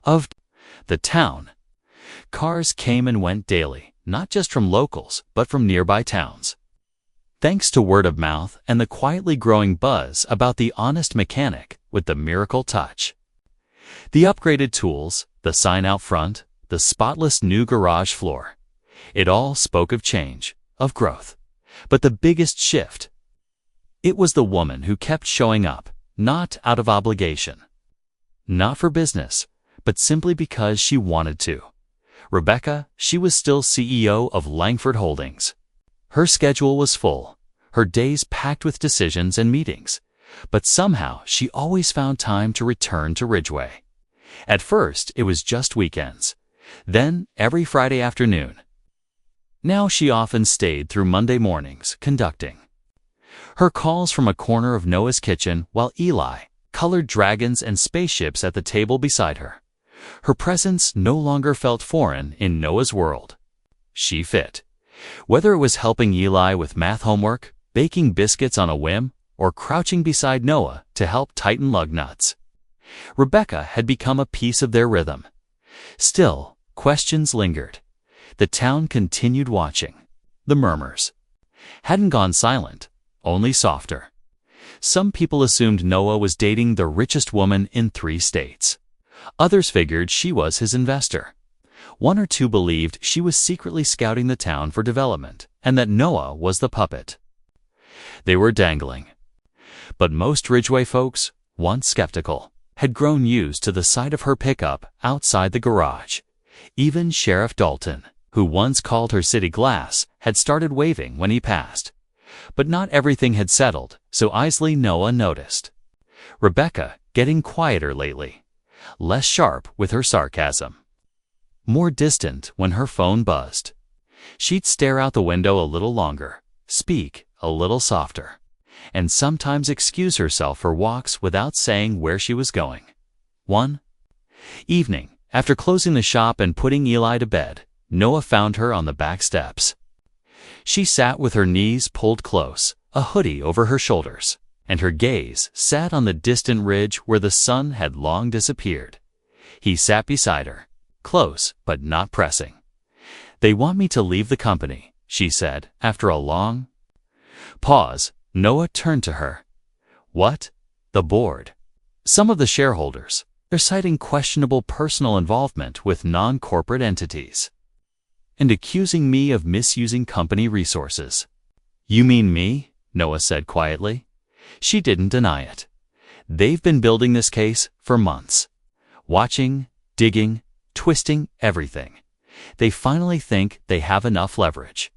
of the town. Cars came and went daily, not just from locals, but from nearby towns. Thanks to word of mouth and the quietly growing buzz about the honest mechanic with the miracle touch. The upgraded tools, the sign out front, the spotless new garage floor. It all spoke of change, of growth. But the biggest shift, it was the woman who kept showing up, not out of obligation, not for business, but simply because she wanted to. Rebecca, she was still CEO of Langford Holdings. Her schedule was full, her days packed with decisions and meetings, but somehow she always found time to return to Ridgeway. At first, it was just weekends, then every Friday afternoon. Now she often stayed through Monday mornings, conducting her calls from a corner of Noah's kitchen while Eli colored dragons and spaceships at the table beside her. Her presence no longer felt foreign in Noah's world. She fit. Whether it was helping Eli with math homework, baking biscuits on a whim, or crouching beside Noah to help tighten lug nuts, Rebecca had become a piece of their rhythm. Still, questions lingered. The town continued watching. The murmurs hadn't gone silent, only softer. Some people assumed Noah was dating the richest woman in 3 states. Others figured she was his investor. 1 or 2 believed she was secretly scouting the town for development and that Noah was the puppet they were dangling. But most Ridgeway folks, once skeptical, had grown used to the sight of her pickup outside the garage. Even Sheriff Dalton, who once called her city glass, had started waving when he passed. But not everything had settled, so Isley Noah noticed Rebecca getting quieter lately, less sharp with her sarcasm, more distant when her phone buzzed. She'd stare out the window a little longer, speak a little softer, and sometimes excuse herself for walks without saying where she was going. One evening, after closing the shop and putting Eli to bed, Noah found her on the back steps. She sat with her knees pulled close, a hoodie over her shoulders, and her gaze sat on the distant ridge where the sun had long disappeared. He sat beside her, close but not pressing. "They want me to leave the company," she said, after a long pause. Noah turned to her. "What?" "The board. Some of the shareholders. They're citing questionable personal involvement with non-corporate entities and accusing me of misusing company resources. You mean me? Noah said quietly. She didn't deny it. They've been building this case for months. Watching, digging, twisting everything. They finally think they have enough leverage.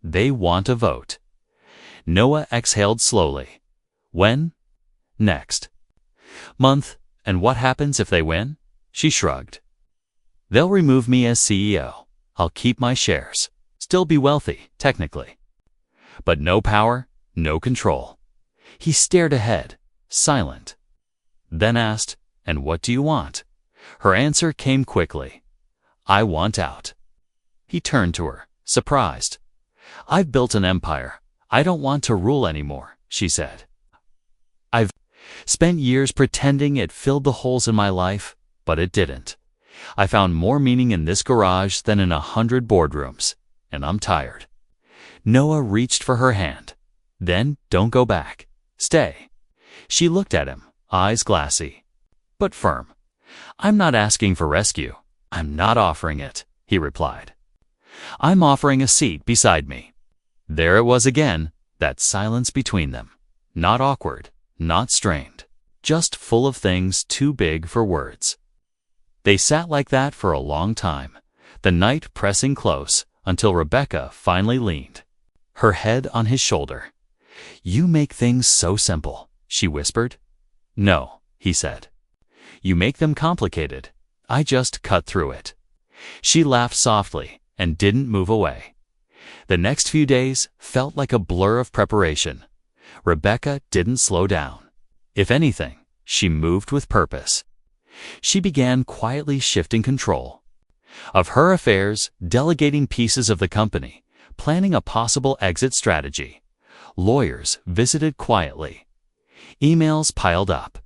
They want a vote. Noah exhaled slowly. When? Next month. And what happens if they win? She shrugged. They'll remove me as CEO. I'll keep my shares. Still be wealthy, technically. But no power, no control. He stared ahead, silent. Then asked, "And what do you want?" Her answer came quickly. "I want out." He turned to her, surprised. "I've built an empire. I don't want to rule anymore," she said. "I've spent years pretending it filled the holes in my life, but it didn't. I found more meaning in this garage than in 100 boardrooms, and I'm tired." Noah reached for her hand. "Then don't go back. Stay." She looked at him, eyes glassy, but firm. "I'm not asking for rescue. I'm not offering it," he replied. "I'm offering a seat beside me." There it was again, that silence between them. Not awkward, not strained, just full of things too big for words. They sat like that for a long time, the night pressing close, until Rebecca finally leaned, her head on his shoulder. "You make things so simple," she whispered. "No," he said. "You make them complicated. I just cut through it." She laughed softly and didn't move away. The next few days felt like a blur of preparation. Rebecca didn't slow down. If anything, she moved with purpose. She began quietly shifting control of her affairs, delegating pieces of the company, planning a possible exit strategy. Lawyers visited quietly. Emails piled up.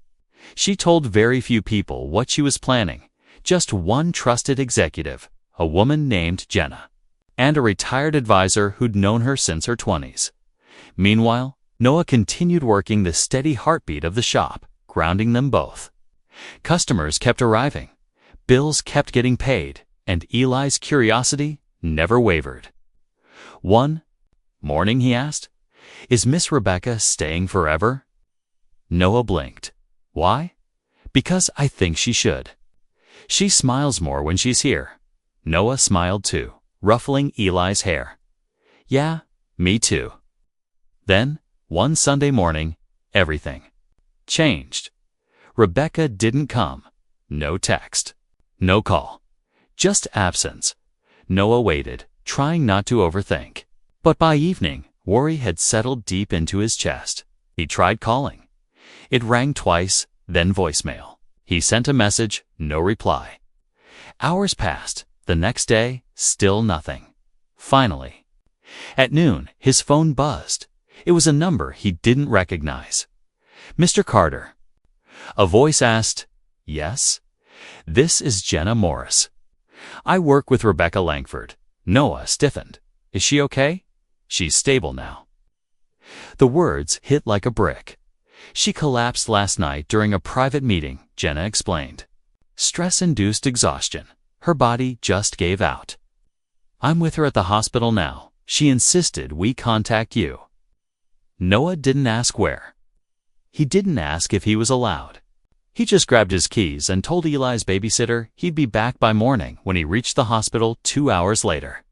She told very few people what she was planning, just one trusted executive, a woman named Jenna, and a retired advisor who'd known her since her 20s. Meanwhile, Noah continued working the steady heartbeat of the shop, grounding them both. Customers kept arriving, bills kept getting paid, and Eli's curiosity never wavered. One morning he asked, "Is Miss Rebecca staying forever?" Noah blinked. "Why?" "Because I think she should. She smiles more when she's here." Noah smiled too, ruffling Eli's hair. "Yeah, me too." Then, one Sunday morning, everything changed. Rebecca didn't come. No text. No call. Just absence. Noah waited, trying not to overthink. But by evening, worry had settled deep into his chest. He tried calling. It rang twice, then voicemail. He sent a message, no reply. Hours passed. The next day, still nothing. Finally, at noon, his phone buzzed. It was a number he didn't recognize. "Mr. Carter." A voice asked, "Yes?" "This is Jenna Morris. I work with Rebecca Langford." Noah stiffened. "Is she okay?" "She's stable now." The words hit like a brick. "She collapsed last night during a private meeting," Jenna explained. "Stress-induced exhaustion. Her body just gave out. I'm with her at the hospital now. She insisted we contact you." Noah didn't ask where. He didn't ask if he was allowed. He just grabbed his keys and told Eli's babysitter he'd be back by morning when he reached the hospital 2 hours later.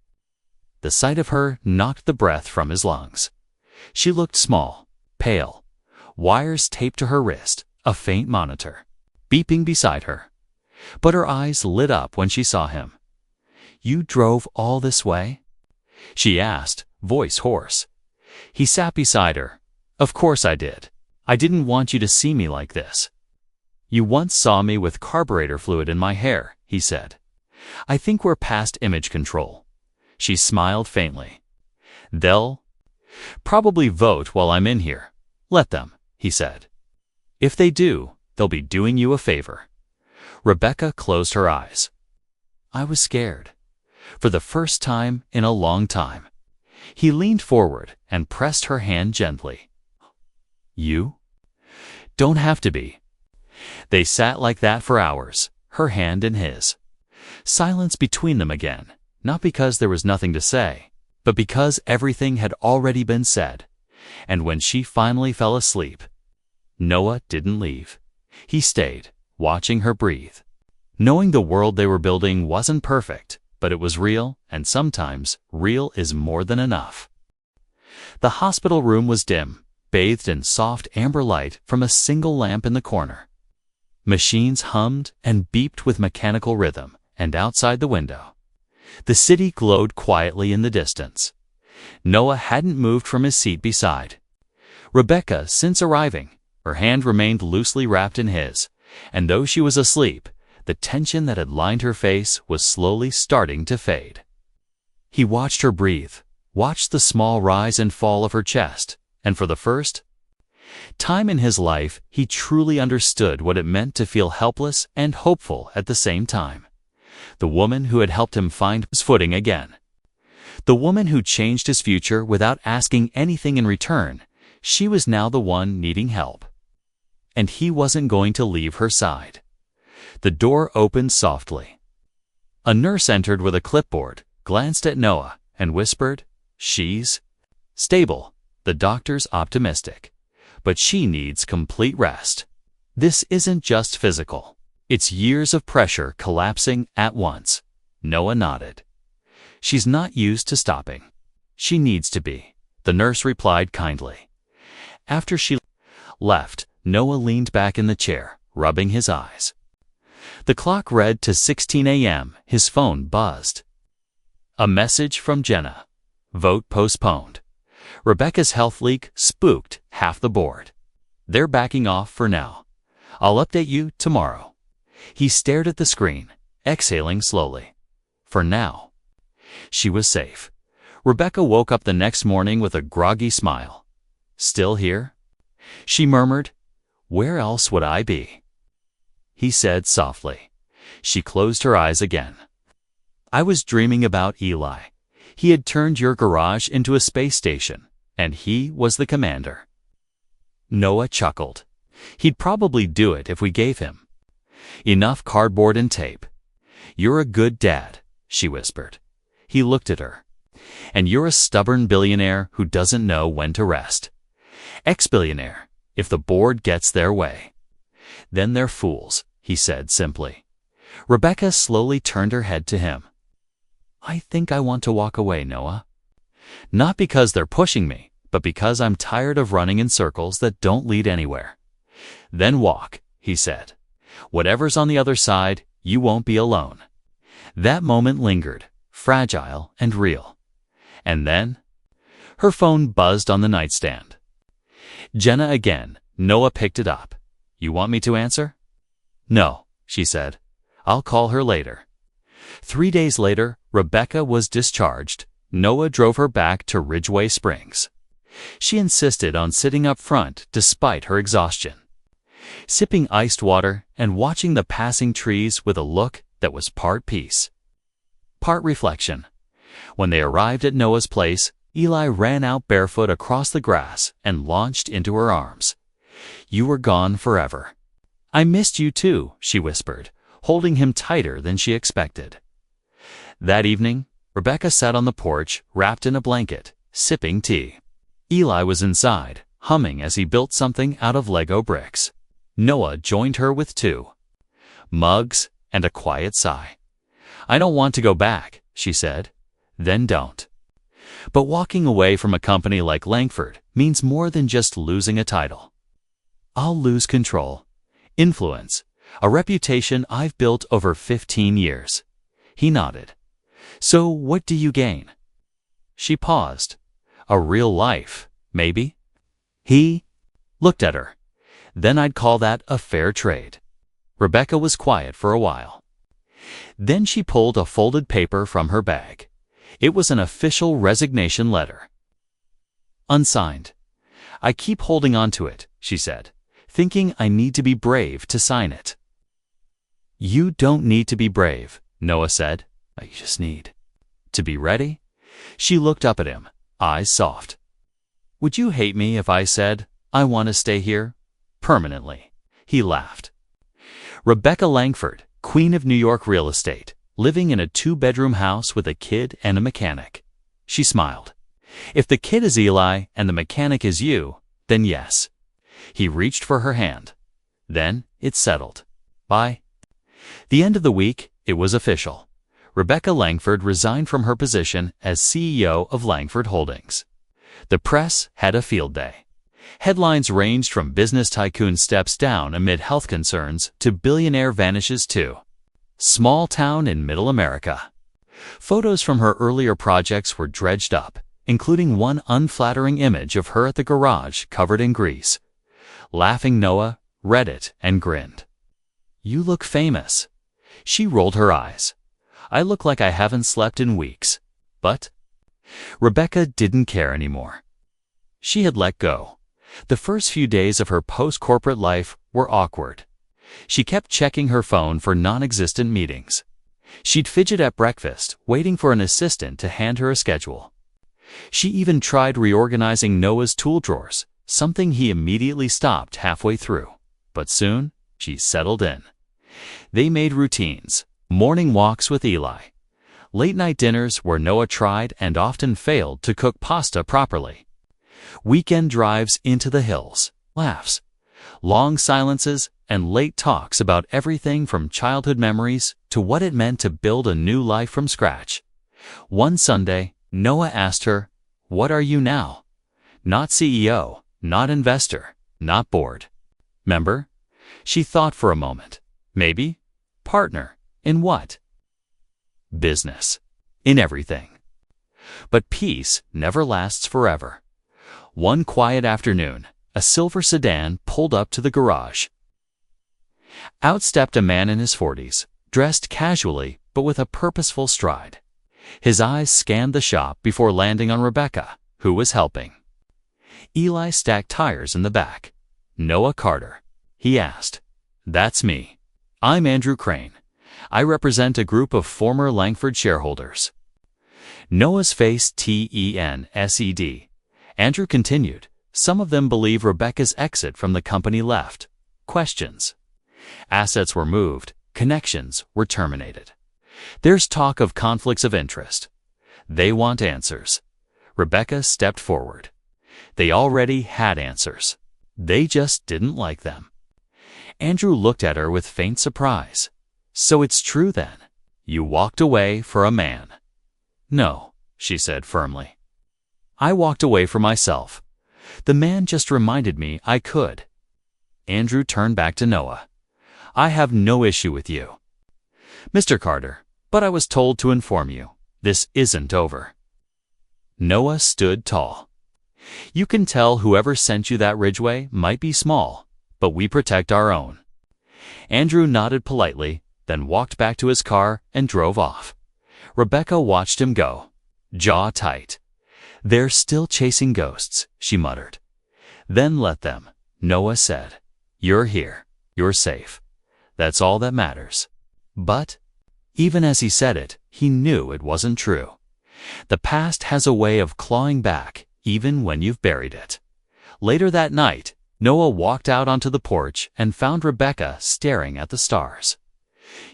The sight of her knocked the breath from his lungs. She looked small, pale, wires taped to her wrist, a faint monitor beeping beside her. But her eyes lit up when she saw him. "You drove all this way?" she asked, voice hoarse. He sat beside her. "Of course I did. I didn't want you to see me like this." "You once saw me with carburetor fluid in my hair," he said. "I think we're past image control." She smiled faintly. "They'll probably vote while I'm in here. Let them," he said. "If they do, they'll be doing you a favor." Rebecca closed her eyes. "I was scared. For the first time in a long time." He leaned forward and pressed her hand gently. "You don't have to be." They sat like that for hours, her hand in his. Silence between them again, not because there was nothing to say, but because everything had already been said. And when she finally fell asleep, Noah didn't leave. He stayed, watching her breathe, knowing the world they were building wasn't perfect, but it was real, and sometimes real is more than enough. The hospital room was dim, bathed in soft amber light from a single lamp in the corner. Machines hummed and beeped with mechanical rhythm, and outside the window, the city glowed quietly in the distance. Noah hadn't moved from his seat beside Rebecca since arriving. Her hand remained loosely wrapped in his, and though she was asleep, the tension that had lined her face was slowly starting to fade. He watched her breathe, watched the small rise and fall of her chest, and for the first time in his life, he truly understood what it meant to feel helpless and hopeful at the same time. The woman who had helped him find his footing again. The woman who changed his future without asking anything in return, she was now the one needing help. And he wasn't going to leave her side. The door opened softly. A nurse entered with a clipboard, glanced at Noah, and whispered, "She's stable. The doctor's optimistic. But she needs complete rest. This isn't just physical. It's years of pressure collapsing at once." Noah nodded. "She's not used to stopping. She needs to be," the nurse replied kindly. After she left, Noah leaned back in the chair, rubbing his eyes. The clock read to 16 a.m. His phone buzzed. A message from Jenna. Vote postponed. Rebecca's health leak spooked half the board. They're backing off for now. I'll update you tomorrow. He stared at the screen, exhaling slowly. For now. She was safe. Rebecca woke up the next morning with a groggy smile. "Still here?" She murmured, "Where else would I be?" He said softly. She closed her eyes again. "I was dreaming about Eli. He had turned your garage into a space station, and he was the commander." Noah chuckled. "He'd probably do it if we gave him enough cardboard and tape." "You're a good dad," she whispered. He looked at her. "And you're a stubborn billionaire who doesn't know when to rest. Ex-billionaire, if the board gets their way." "Then they're fools," he said simply. Rebecca slowly turned her head to him. "I think I want to walk away, Noah. Not because they're pushing me, but because I'm tired of running in circles that don't lead anywhere." "Then walk," he said. "Whatever's on the other side, you won't be alone." That moment lingered, fragile and real. And then her phone buzzed on the nightstand. Jenna again. Noah picked it up. "You want me to answer?" "No," she said. "I'll call her later." 3 days later, Rebecca was discharged. Noah drove her back to Ridgeway Springs. She insisted on sitting up front despite her exhaustion, sipping iced water and watching the passing trees with a look that was part peace, part reflection. When they arrived at Noah's place, Eli ran out barefoot across the grass and launched into her arms. "You were gone forever." "I missed you too," she whispered, holding him tighter than she expected. That evening, Rebecca sat on the porch, wrapped in a blanket, sipping tea. Eli was inside, humming as he built something out of Lego bricks. Noah joined her with 2 mugs and a quiet sigh. "I don't want to go back," she said. "Then don't." But walking away from a company like Langford means more than just losing a title. "I'll lose control, influence, a reputation I've built over 15 years. He nodded. "So what do you gain?" She paused. "A real life, maybe." He looked at her. "Then I'd call that a fair trade." Rebecca was quiet for a while. Then she pulled a folded paper from her bag. It was an official resignation letter. Unsigned. "I keep holding on to it," she said, "thinking I need to be brave to sign it." "You don't need to be brave," Noah said. "You just need to be ready." She looked up at him, eyes soft. "Would you hate me if I said, I want to stay here? Permanently?" He laughed. Rebecca Langford, queen of New York real estate, living in a 2-bedroom house with a kid and a mechanic. She smiled. If the kid is Eli and the mechanic is you, then yes. He reached for her hand. Then it settled. By the end of the week, it was official. Rebecca Langford resigned from her position as CEO of Langford Holdings. The press had a field day. Headlines ranged from business tycoon steps down amid health concerns to billionaire vanishes too. Small town in Middle America. Photos from her earlier projects were dredged up, including one unflattering image of her at the garage covered in grease. Laughing Noah read it and grinned. "You look famous." She rolled her eyes. "I look like I haven't slept in weeks." But Rebecca didn't care anymore. She had let go. The first few days of her post-corporate life were awkward. She kept checking her phone for non-existent meetings. She'd fidget at breakfast, waiting for an assistant to hand her a schedule. She even tried reorganizing Noah's tool drawers, something he immediately stopped halfway through. But soon, she settled in. They made routines, morning walks with Eli, late-night dinners where Noah tried and often failed to cook pasta properly, weekend drives into the hills, laughs, long silences, and late talks about everything from childhood memories to what it meant to build a new life from scratch. One Sunday, Noah asked her, "What are you now?" Not CEO, not investor, not board. Member? She thought for a moment. Maybe? Partner. In what? Business. In everything. But peace never lasts forever. One quiet afternoon, a silver sedan pulled up to the garage. Out stepped a man in his 40s, dressed casually but with a purposeful stride. His eyes scanned the shop before landing on Rebecca, who was helping. Eli stacked tires in the back. "Noah Carter?" he asked. "That's me. I'm Andrew Crane. I represent a group of former Langford shareholders." Noah's face tense. Andrew continued. "Some of them believe Rebecca's exit from the company left. Questions. Assets were moved. Connections were terminated. There's talk of conflicts of interest. They want answers." Rebecca stepped forward. They already had answers. They just didn't like them. Andrew looked at her with faint surprise. "So it's true then? You walked away for a man." "No," she said firmly. "I walked away for myself. The man just reminded me I could." Andrew turned back to Noah. "I have no issue with you, Mr. Carter, but I was told to inform you, this isn't over." Noah stood tall. "You can tell whoever sent you that Ridgeway might be small, but we protect our own." Andrew nodded politely, then walked back to his car and drove off. Rebecca watched him go, jaw tight. "They're still chasing ghosts," she muttered. "Then let them," Noah said. "You're here. You're safe. That's all that matters." But, even as he said it, he knew it wasn't true. The past has a way of clawing back, even when you've buried it. Later that night, Noah walked out onto the porch and found Rebecca staring at the stars.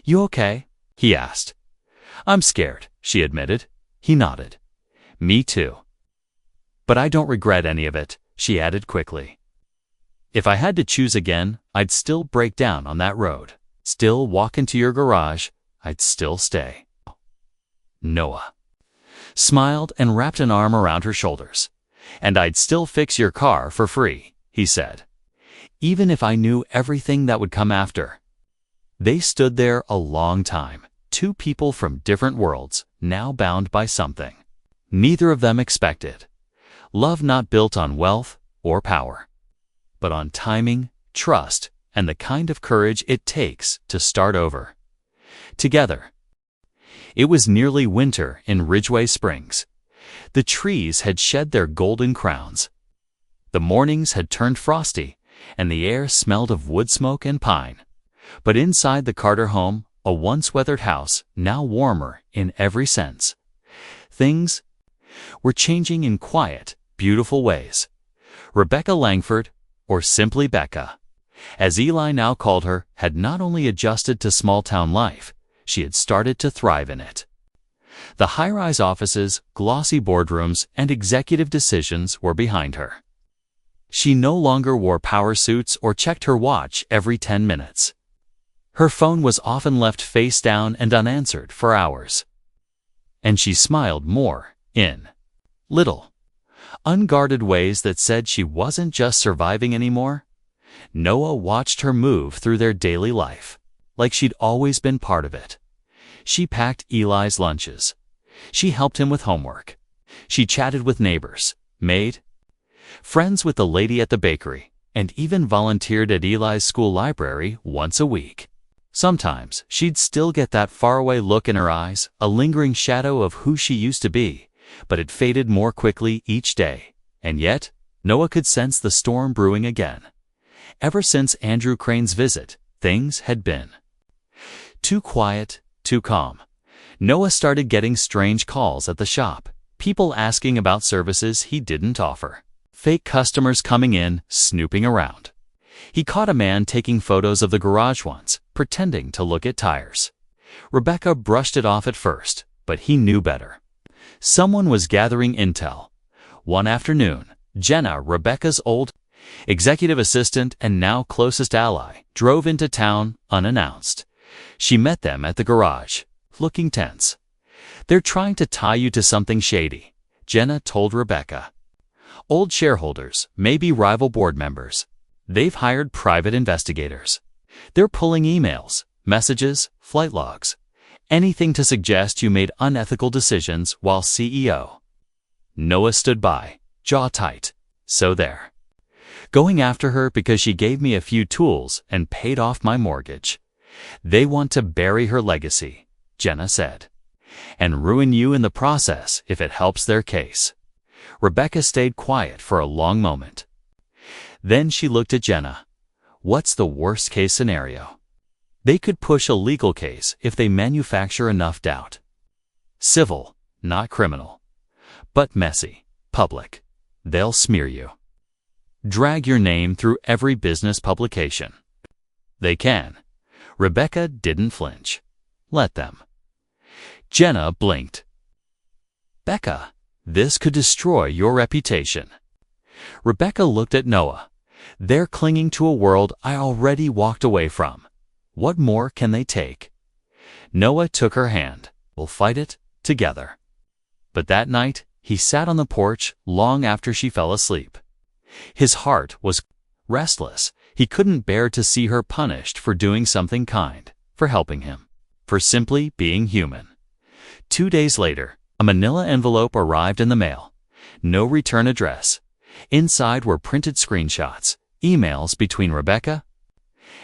"You okay?" he asked. "I'm scared," she admitted. He nodded. "Me too. But I don't regret any of it," she added quickly. "If I had to choose again, I'd still break down on that road, still walk into your garage, I'd still stay." Noah smiled and wrapped an arm around her shoulders. "And I'd still fix your car for free," he said. "Even if I knew everything that would come after." They stood there a long time, two people from different worlds, now bound by something neither of them expected. Love not built on wealth or power, but on timing, trust, and the kind of courage it takes to start over. Together. It was nearly winter in Ridgeway Springs. The trees had shed their golden crowns. The mornings had turned frosty, and the air smelled of wood smoke and pine. But inside the Carter home, a once weathered house, now warmer in every sense, things were changing in quiet, beautiful ways. Rebecca Langford, or simply Becca, as Eli now called her, had not only adjusted to small-town life, she had started to thrive in it. The high-rise offices, glossy boardrooms, and executive decisions were behind her. She no longer wore power suits or checked her watch every 10 minutes. Her phone was often left face down and unanswered for hours. And she smiled more, in little, unguarded ways that said she wasn't just surviving anymore. Noah watched her move through their daily life, like she'd always been part of it. She packed Eli's lunches. She helped him with homework. She chatted with neighbors, made friends with the lady at the bakery, and even volunteered at Eli's school library once a week. Sometimes she'd still get that faraway look in her eyes, a lingering shadow of who she used to be, but it faded more quickly each day. And yet, Noah could sense the storm brewing again. Ever since Andrew Crane's visit, things had been too quiet, too calm. Noah started getting strange calls at the shop, people asking about services he didn't offer, fake customers coming in, snooping around. He caught a man taking photos of the garage once, pretending to look at tires. Rebecca brushed it off at first, but he knew better. Someone was gathering intel. One afternoon, Jenna, Rebecca's old executive assistant and now closest ally, drove into town unannounced. She met them at the garage, looking tense. "They're trying to tie you to something shady," Jenna told Rebecca. "Old shareholders, maybe rival board members. They've hired private investigators. They're pulling emails, messages, flight logs, anything to suggest you made unethical decisions while CEO." Noah stood by, jaw tight. So there. Going after her because she gave me a few tools and paid off my mortgage. They want to bury her legacy, Jenna said, and ruin you in the process if it helps their case. Rebecca stayed quiet for a long moment. Then she looked at Jenna. "What's the worst-case scenario?" "They could push a legal case if they manufacture enough doubt. Civil, not criminal. But messy, public. They'll smear you. Drag your name through every business publication. They can." Rebecca didn't flinch. "Let them." Jenna blinked. "Becca, this could destroy your reputation." Rebecca looked at Noah. "They're clinging to a world I already walked away from. What more can they take?" Noah took her hand. "We'll fight it together." But that night, he sat on the porch long after she fell asleep. His heart was restless. He couldn't bear to see her punished for doing something kind, for helping him, for simply being human. 2 days later, a manila envelope arrived in the mail. No return address. Inside were printed screenshots, emails between Rebecca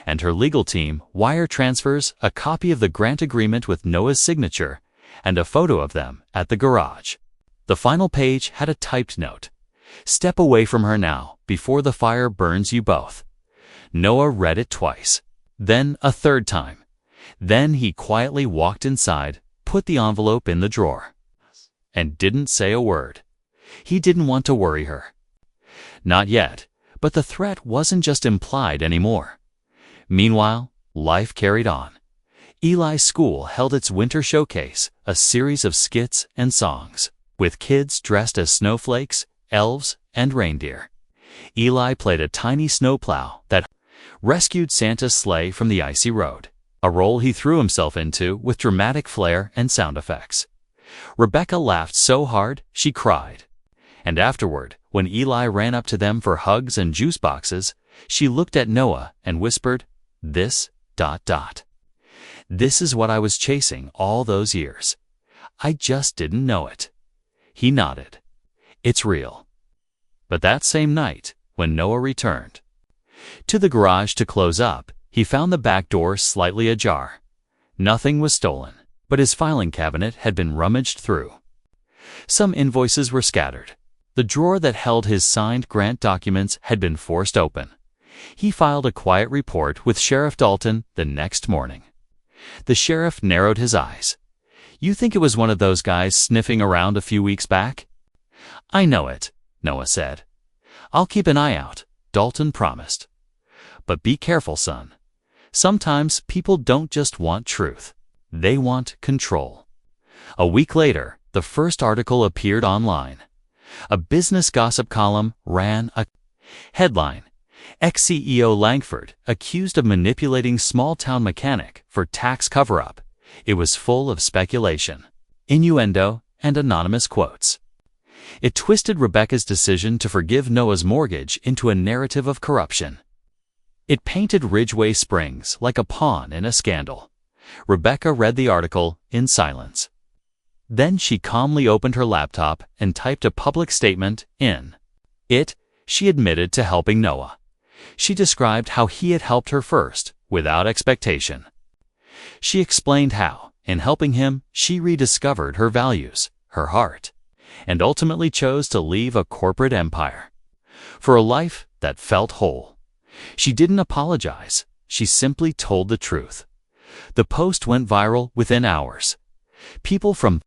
and her legal team, wire transfers, a copy of the grant agreement with Noah's signature, and a photo of them at the garage. The final page had a typed note. "Step away from her now, before the fire burns you both." Noah read it twice, then a third time. Then he quietly walked inside, put the envelope in the drawer, and didn't say a word. He didn't want to worry her. Not yet, but the threat wasn't just implied anymore. Meanwhile, life carried on. Eli's school held its winter showcase, a series of skits and songs, with kids dressed as snowflakes, elves, and reindeer. Eli played a tiny snowplow that rescued Santa's sleigh from the icy road, a role he threw himself into with dramatic flair and sound effects. Rebecca laughed so hard she cried. And afterward, when Eli ran up to them for hugs and juice boxes, she looked at Noah and whispered, This is what I was chasing all those years. I just didn't know it." He nodded. "It's real." But that same night, when Noah returned to the garage to close up, he found the back door slightly ajar. Nothing was stolen, but his filing cabinet had been rummaged through. Some invoices were scattered. The drawer that held his signed grant documents had been forced open. He filed a quiet report with Sheriff Dalton the next morning. The sheriff narrowed his eyes. "You think it was one of those guys sniffing around a few weeks back?" "I know it," Noah said. "I'll keep an eye out," Dalton promised. But be careful, son. Sometimes people don't just want truth. They want control. A week later, the first article appeared online. A business gossip column ran a headline: Ex-CEO Langford accused of manipulating small-town mechanic for tax cover-up. It was full of speculation, innuendo, and anonymous quotes. It twisted Rebecca's decision to forgive Noah's mortgage into a narrative of corruption. It painted Ridgeway Springs like a pawn in a scandal. Rebecca read the article in silence. Then she calmly opened her laptop and typed a public statement in it. She admitted to helping Noah. She described how he had helped her first, without expectation. She explained how, in helping him, she rediscovered her values, her heart, and ultimately chose to leave a corporate empire for a life that felt whole. She didn't apologize. She simply told the truth. The post went viral within hours. People from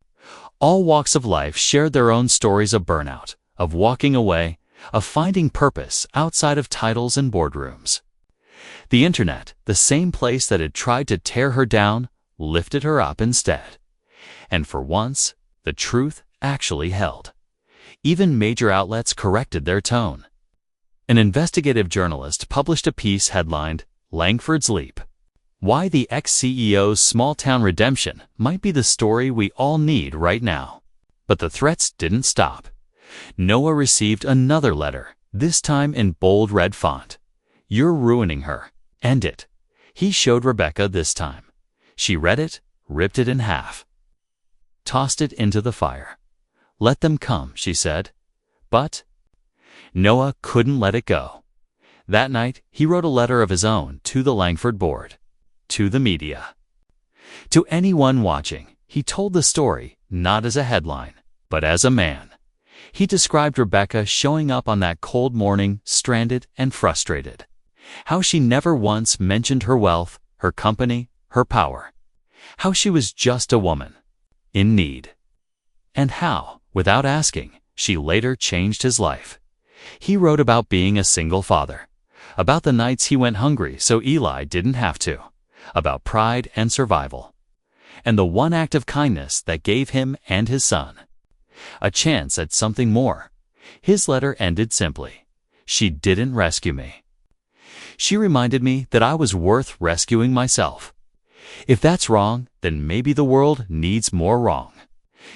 all walks of life shared their own stories of burnout, of walking away, of finding purpose outside of titles and boardrooms. The internet, the same place that had tried to tear her down, lifted her up instead. And for once, the truth actually held. Even major outlets corrected their tone. An investigative journalist published a piece headlined, "Langford's Leap: Why the Ex-CEO's Small-Town Redemption Might Be the Story We All Need Right Now." But the threats didn't stop. Noah received another letter, this time in bold red font. "You're ruining her. End it." He showed Rebecca this time. She read it, ripped it in half, tossed it into the fire. "Let them come," she said. But Noah couldn't let it go. That night, he wrote a letter of his own to the Langford board, to the media. To anyone watching, he told the story not as a headline, but as a man. He described Rebecca showing up on that cold morning, stranded and frustrated. How she never once mentioned her wealth, her company, her power. How she was just a woman, in need. And how, without asking, she later changed his life. He wrote about being a single father, about the nights he went hungry so Eli didn't have to, about pride and survival, and the one act of kindness that gave him and his son a chance at something more. His letter ended simply: "She didn't rescue me. She reminded me that I was worth rescuing myself. If that's wrong, then maybe the world needs more wrong."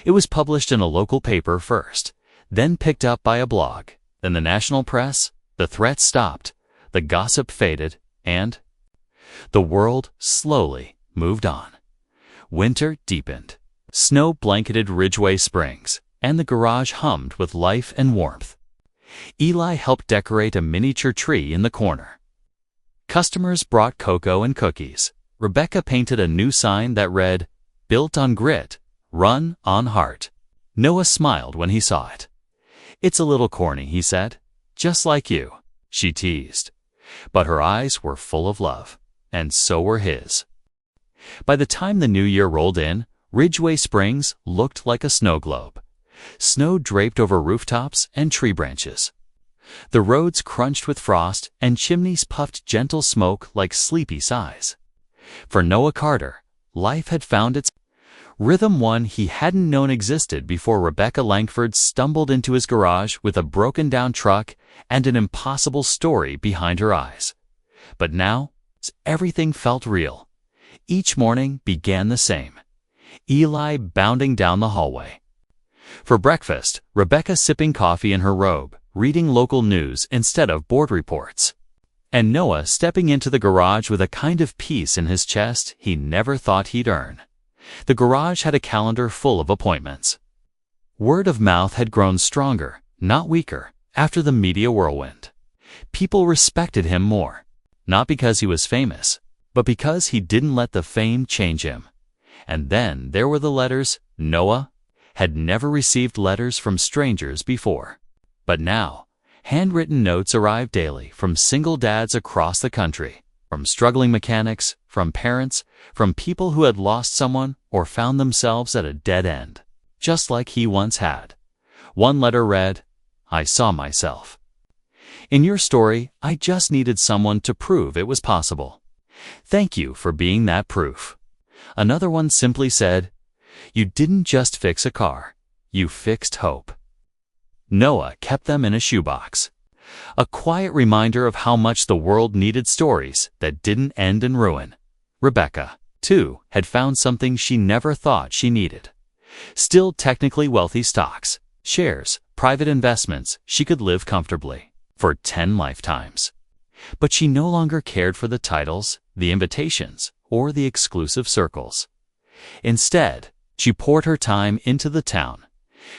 It was published in a local paper first, then picked up by a blog, then the national press. The threats stopped, the gossip faded, and the world slowly moved on. Winter deepened. Snow blanketed Ridgeway Springs, and the garage hummed with life and warmth. Eli helped decorate a miniature tree in the corner. Customers brought cocoa and cookies. Rebecca painted a new sign that read, "Built on grit, run on heart." Noah smiled when he saw it. "It's a little corny," he said. "Just like you," she teased. But her eyes were full of love, and so were his. By the time the new year rolled in, Ridgeway Springs looked like a snow globe. Snow draped over rooftops and tree branches. The roads crunched with frost, and chimneys puffed gentle smoke like sleepy sighs. For Noah Carter, life had found its rhythm, one he hadn't known existed before Rebecca Langford stumbled into his garage with a broken-down truck and an impossible story behind her eyes. But now, everything felt real. Each morning began the same. Eli bounding down the hallway. For breakfast, Rebecca sipping coffee in her robe, reading local news instead of board reports. And Noah stepping into the garage with a kind of peace in his chest he never thought he'd earn. The garage had a calendar full of appointments. Word of mouth had grown stronger, not weaker, after the media whirlwind. People respected him more, not because he was famous, but because he didn't let the fame change him. And then there were the letters. Noah had never received letters from strangers before. But now, handwritten notes arrived daily from single dads across the country, from struggling mechanics, from parents, from people who had lost someone or found themselves at a dead end, just like he once had. One letter read, "I saw myself." In your story, I just needed someone to prove it was possible. Thank you for being that proof." Another one simply said, "You didn't just fix a car, you fixed hope." Noah kept them in a shoebox. A quiet reminder of how much the world needed stories that didn't end in ruin. Rebecca, too, had found something she never thought she needed. Still technically wealthy stocks, shares, private investments, she could live comfortably for 10 lifetimes. But she no longer cared for the titles, the invitations, or the exclusive circles. Instead, she poured her time into the town.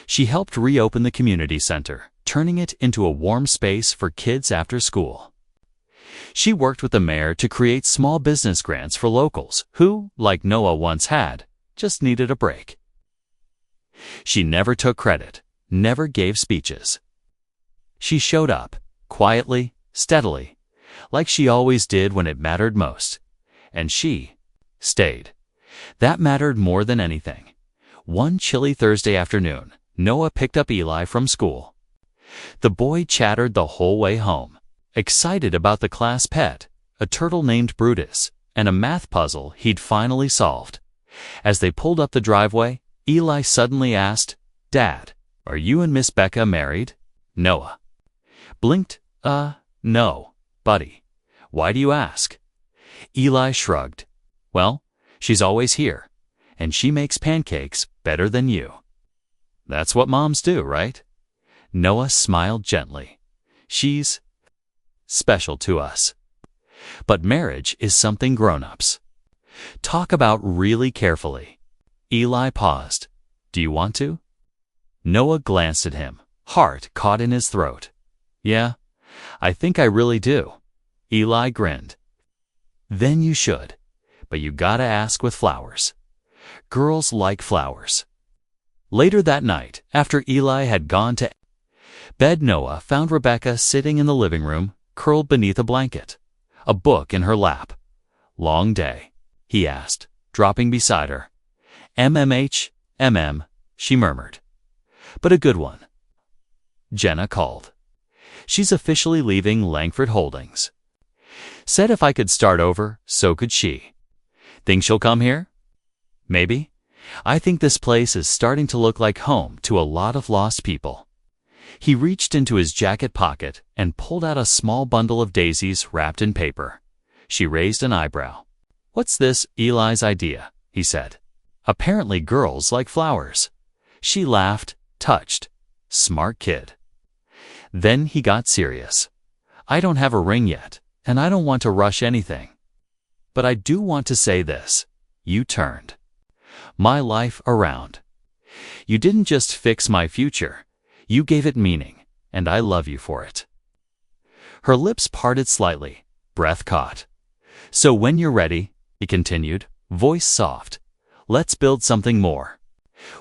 She helped reopen the community center, turning it into a warm space for kids after school. She worked with the mayor to create small business grants for locals who, like Noah once had, just needed a break. She never took credit, never gave speeches. She showed up, quietly, steadily, like she always did when it mattered most. And she stayed. That mattered more than anything. One chilly Thursday afternoon, Noah picked up Eli from school. The boy chattered the whole way home, excited about the class pet, a turtle named Brutus, and a math puzzle he'd finally solved. As they pulled up the driveway, Eli suddenly asked, "Dad, are you and Miss Becca married?" Noah blinked. No, buddy. Why do you ask?" Eli shrugged. "Well, she's always here, and she makes pancakes better than you." "That's what moms do, right?" Noah smiled gently. "She's special to us. But marriage is something grown-ups talk about really carefully." Eli paused. "Do you want to?" Noah glanced at him, heart caught in his throat. "Yeah, I think I really do." Eli grinned. "Then you should, but you gotta ask with flowers. Girls like flowers." Later that night, after Eli had gone to bed, Noah found Rebecca sitting in the living room, curled beneath a blanket, a book in her lap. "Long day?" he asked, dropping beside her. "MMH, she murmured. "But a good one." Jenna called. "She's officially leaving Langford Holdings. Said if I could start over, so could she. Think she'll come here?" "Maybe. I think this place is starting to look like home to a lot of lost people." He reached into his jacket pocket and pulled out a small bundle of daisies wrapped in paper. She raised an eyebrow. "What's this Eli's idea?" he said. "Apparently girls like flowers." She laughed, touched. "Smart kid." Then he got serious. "I don't have a ring yet, and I don't want to rush anything. But I do want to say this. You turned my life around. You didn't just fix my future. You gave it meaning, and I love you for it." Her lips parted slightly, breath caught. "So when you're ready," he continued, voice soft, "let's build something more.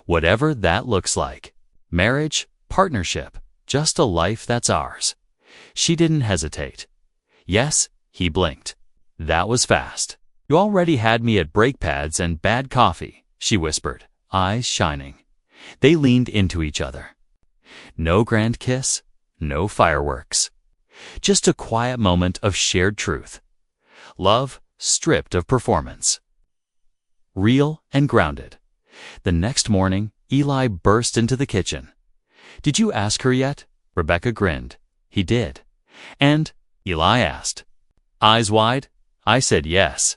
Whatever that looks like. Marriage, partnership, just a life that's ours." She didn't hesitate. "Yes," he blinked. "That was fast. You already had me at brake pads and bad coffee," she whispered, eyes shining. They leaned into each other. No grand kiss, no fireworks. Just a quiet moment of shared truth. Love stripped of performance. Real and grounded. The next morning, Eli burst into the kitchen. "Did you ask her yet?" Rebecca grinned. He did. "And?" Eli asked. Eyes wide, I said yes.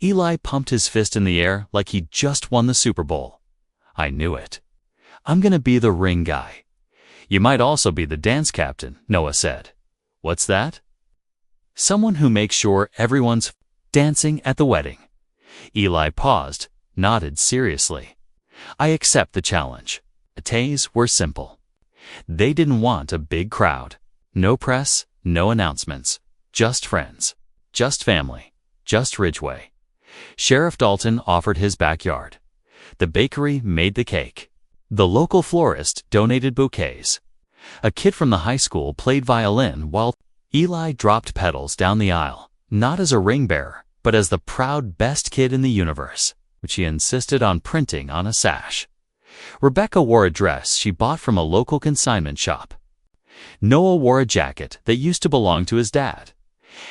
Eli pumped his fist in the air like he'd just won the Super Bowl. "I knew it. I'm gonna be the ring guy." "You might also be the dance captain," Noah said. "What's that?" "Someone who makes sure everyone's dancing at the wedding." Eli paused, nodded seriously. "I accept the challenge." Haze were simple. They didn't want a big crowd. No press, no announcements. Just friends. Just family. Just Ridgeway. Sheriff Dalton offered his backyard. The bakery made the cake. The local florist donated bouquets. A kid from the high school played violin while Eli dropped petals down the aisle, not as a ring bearer, but as the proud best kid in the universe, which he insisted on printing on a sash. Rebecca wore a dress she bought from a local consignment shop. Noah wore a jacket that used to belong to his dad.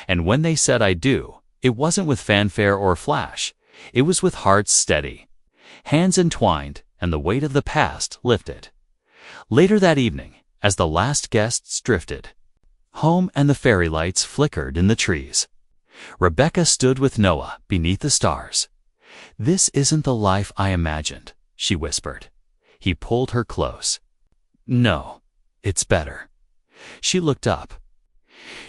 And when they said "I do," it wasn't with fanfare or flash. It was with hearts steady, hands entwined, and the weight of the past lifted. Later that evening, as the last guests drifted home and the fairy lights flickered in the trees, Rebecca stood with Noah beneath the stars. "This isn't the life I imagined," she whispered. He pulled her close. "No, it's better." She looked up.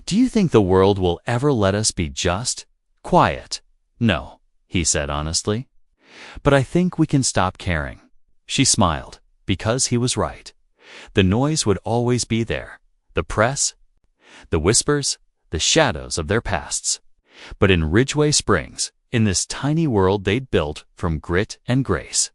"Do you think the world will ever let us be just, quiet?" "No," he said honestly. "But I think we can stop caring." She smiled, because he was right. The noise would always be there. The press, the whispers, the shadows of their pasts. But in Ridgeway Springs, in this tiny world they'd built from grit and grace,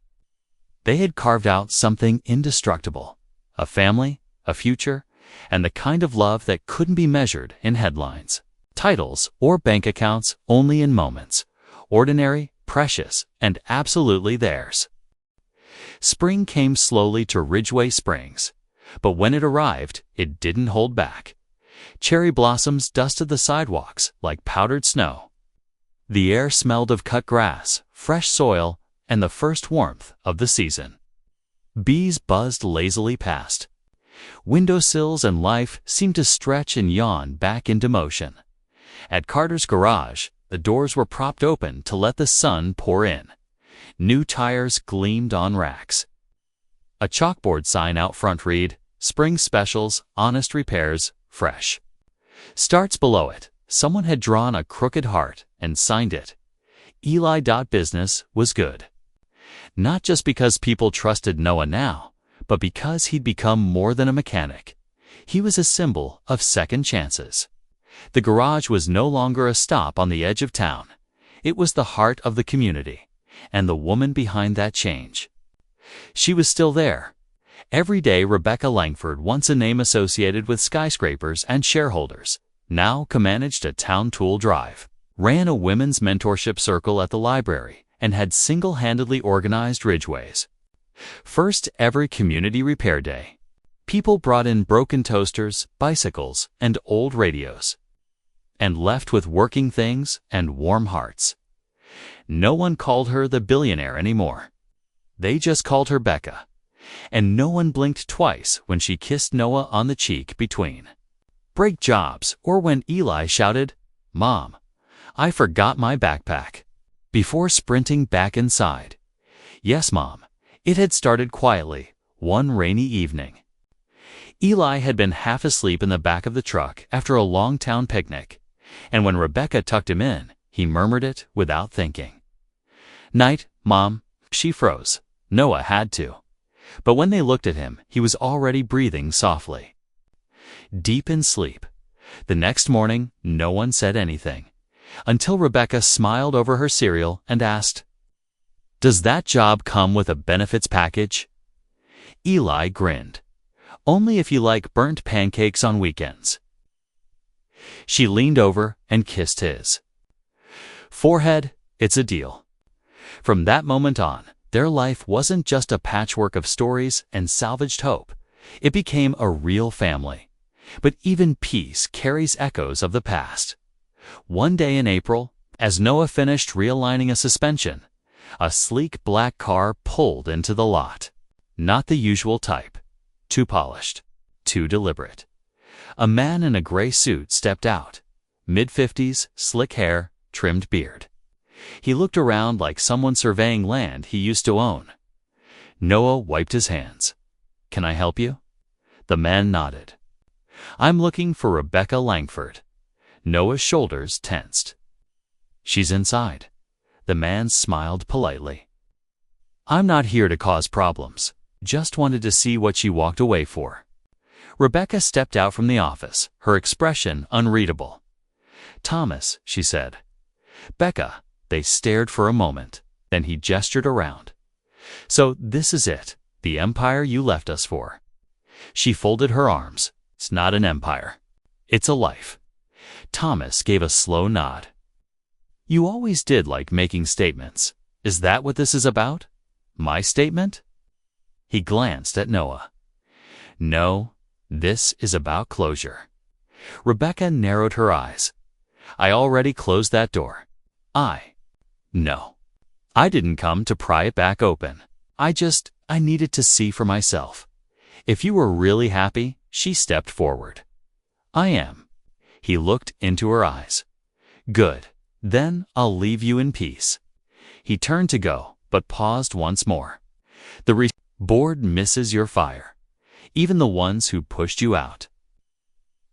they had carved out something indestructible. A family, a future, and the kind of love that couldn't be measured in headlines, titles, or bank accounts, only in moments. Ordinary, precious, and absolutely theirs. Spring came slowly to Ridgeway Springs, but when it arrived, it didn't hold back. Cherry blossoms dusted the sidewalks like powdered snow. The air smelled of cut grass, fresh soil, and the first warmth of the season. Bees buzzed lazily past. Windowsills and life seemed to stretch and yawn back into motion. At Carter's garage, the doors were propped open to let the sun pour in. New tires gleamed on racks. A chalkboard sign out front read, "Spring Specials, Honest Repairs, Fresh." Starts below it, someone had drawn a crooked heart and signed it. Eli.Business was good. Not just because people trusted Noah now, but because he'd become more than a mechanic. He was a symbol of second chances. The garage was no longer a stop on the edge of town. It was the heart of the community, and the woman behind that change. She was still there. Every day Rebecca Langford, once a name associated with skyscrapers and shareholders, now co-managed a town tool drive, ran a women's mentorship circle at the library, and had single-handedly organized Ridgeway's first ever community repair day. People brought in broken toasters, bicycles, and old radios, and left with working things and warm hearts. No one called her the Billionaire anymore. They just called her Becca. And no one blinked twice when she kissed Noah on the cheek between break jobs or when Eli shouted, "Mom, I forgot my backpack," before sprinting back inside. Yes, Mom. It had started quietly, one rainy evening. Eli had been half asleep in the back of the truck after a long town picnic, and when Rebecca tucked him in, he murmured it without thinking. "Night, Mom." She froze. Noah had to. But when they looked at him, he was already breathing softly, deep in sleep. The next morning, no one said anything, until Rebecca smiled over her cereal and asked, "Does that job come with a benefits package?" Eli grinned. "Only if you like burnt pancakes on weekends." She leaned over and kissed his forehead. "It's a deal." From that moment on, their life wasn't just a patchwork of stories and salvaged hope. It became a real family. But even peace carries echoes of the past. One day in April, as Noah finished realigning a suspension, a sleek black car pulled into the lot. Not the usual type. Too polished. Too deliberate. A man in a gray suit stepped out. Mid-50s, slick hair, trimmed beard. He looked around like someone surveying land he used to own. Noah wiped his hands. "Can I help you?" The man nodded. "I'm looking for Rebecca Langford." Noah's shoulders tensed. "She's inside." The man smiled politely. "I'm not here to cause problems. Just wanted to see what she walked away for." Rebecca stepped out from the office, her expression unreadable. "Thomas," she said. "Becca." They stared for a moment. Then he gestured around. "So this is it, the empire you left us for." She folded her arms. "It's not an empire. It's a life." Thomas gave a slow nod. "You always did like making statements. Is that what this is about? My statement?" He glanced at Noah. "No, This is about closure. Rebecca narrowed her eyes. I already closed that door. No. I didn't come to pry it back open. I needed to see for myself. If you were really happy, she stepped forward. I am. He looked into her eyes. Good. Then I'll leave you in peace. He turned to go, but paused once more. The board misses your fire. Even the ones who pushed you out.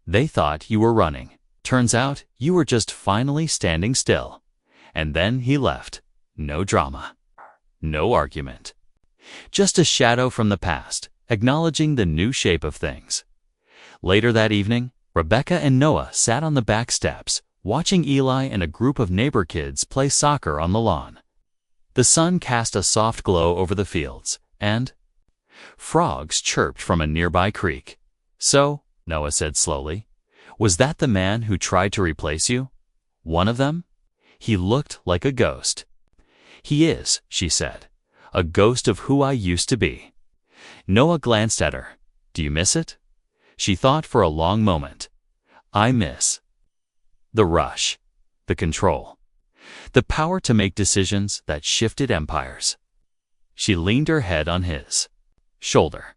They thought you were running. Turns out you were just finally standing still. And then he left. No drama. No argument. Just a shadow from the past, acknowledging the new shape of things. Later that evening, Rebecca and Noah sat on the back steps, watching Eli and a group of neighbor kids play soccer on the lawn. The sun cast a soft glow over the fields, and frogs chirped from a nearby creek. So, Noah said slowly, was that the man who tried to replace you? One of them? He looked like a ghost. He is, she said, a ghost of who I used to be. Noah glanced at her. Do you miss it? She thought for a long moment. I miss the rush, the control, the power to make decisions that shifted empires. She leaned her head on his shoulder.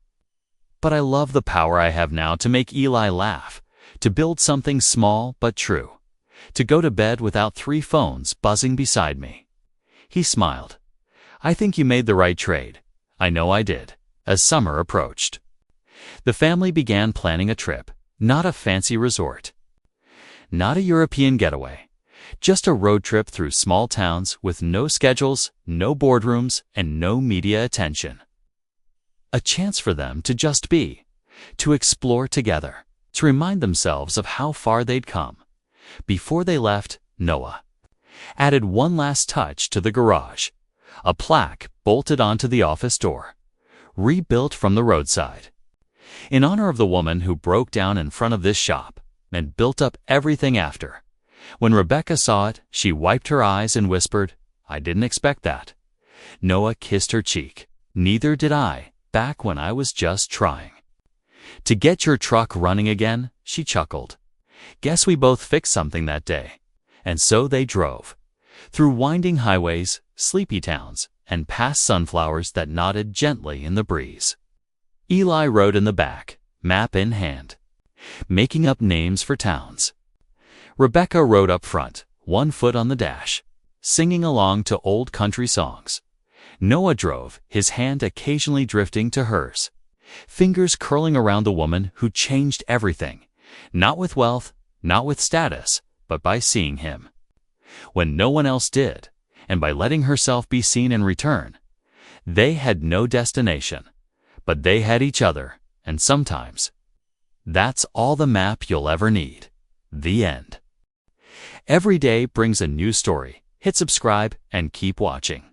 But I love the power I have now to make Eli laugh, to build something small but true, to go to bed without 3 phones buzzing beside me. He smiled. I think you made the right trade. I know I did, as summer approached. The family began planning a trip, not a fancy resort. Not a European getaway, just a road trip through small towns with no schedules, no boardrooms, and no media attention. A chance for them to just be, to explore together, to remind themselves of how far they'd come. Before they left, Noah added one last touch to the garage, a plaque bolted onto the office door, rebuilt from the roadside. In honor of the woman who broke down in front of this shop and built up everything after. When Rebecca saw it, she wiped her eyes and whispered, I didn't expect that. Noah kissed her cheek. Neither did I, back when I was just trying. To get your truck running again, she chuckled. Guess we both fixed something that day. And so they drove. Through winding highways, sleepy towns, and past sunflowers that nodded gently in the breeze. Eli rode in the back, map in hand, making up names for towns. Rebecca rode up front, 1 foot on the dash, singing along to old country songs. Noah drove, his hand occasionally drifting to hers, fingers curling around the woman who changed everything, not with wealth, not with status, but by seeing him. When no one else did, and by letting herself be seen in return. They had no destination, but they had each other, and sometimes that's all the map you'll ever need. The end. Every day brings a new story. Hit subscribe and keep watching.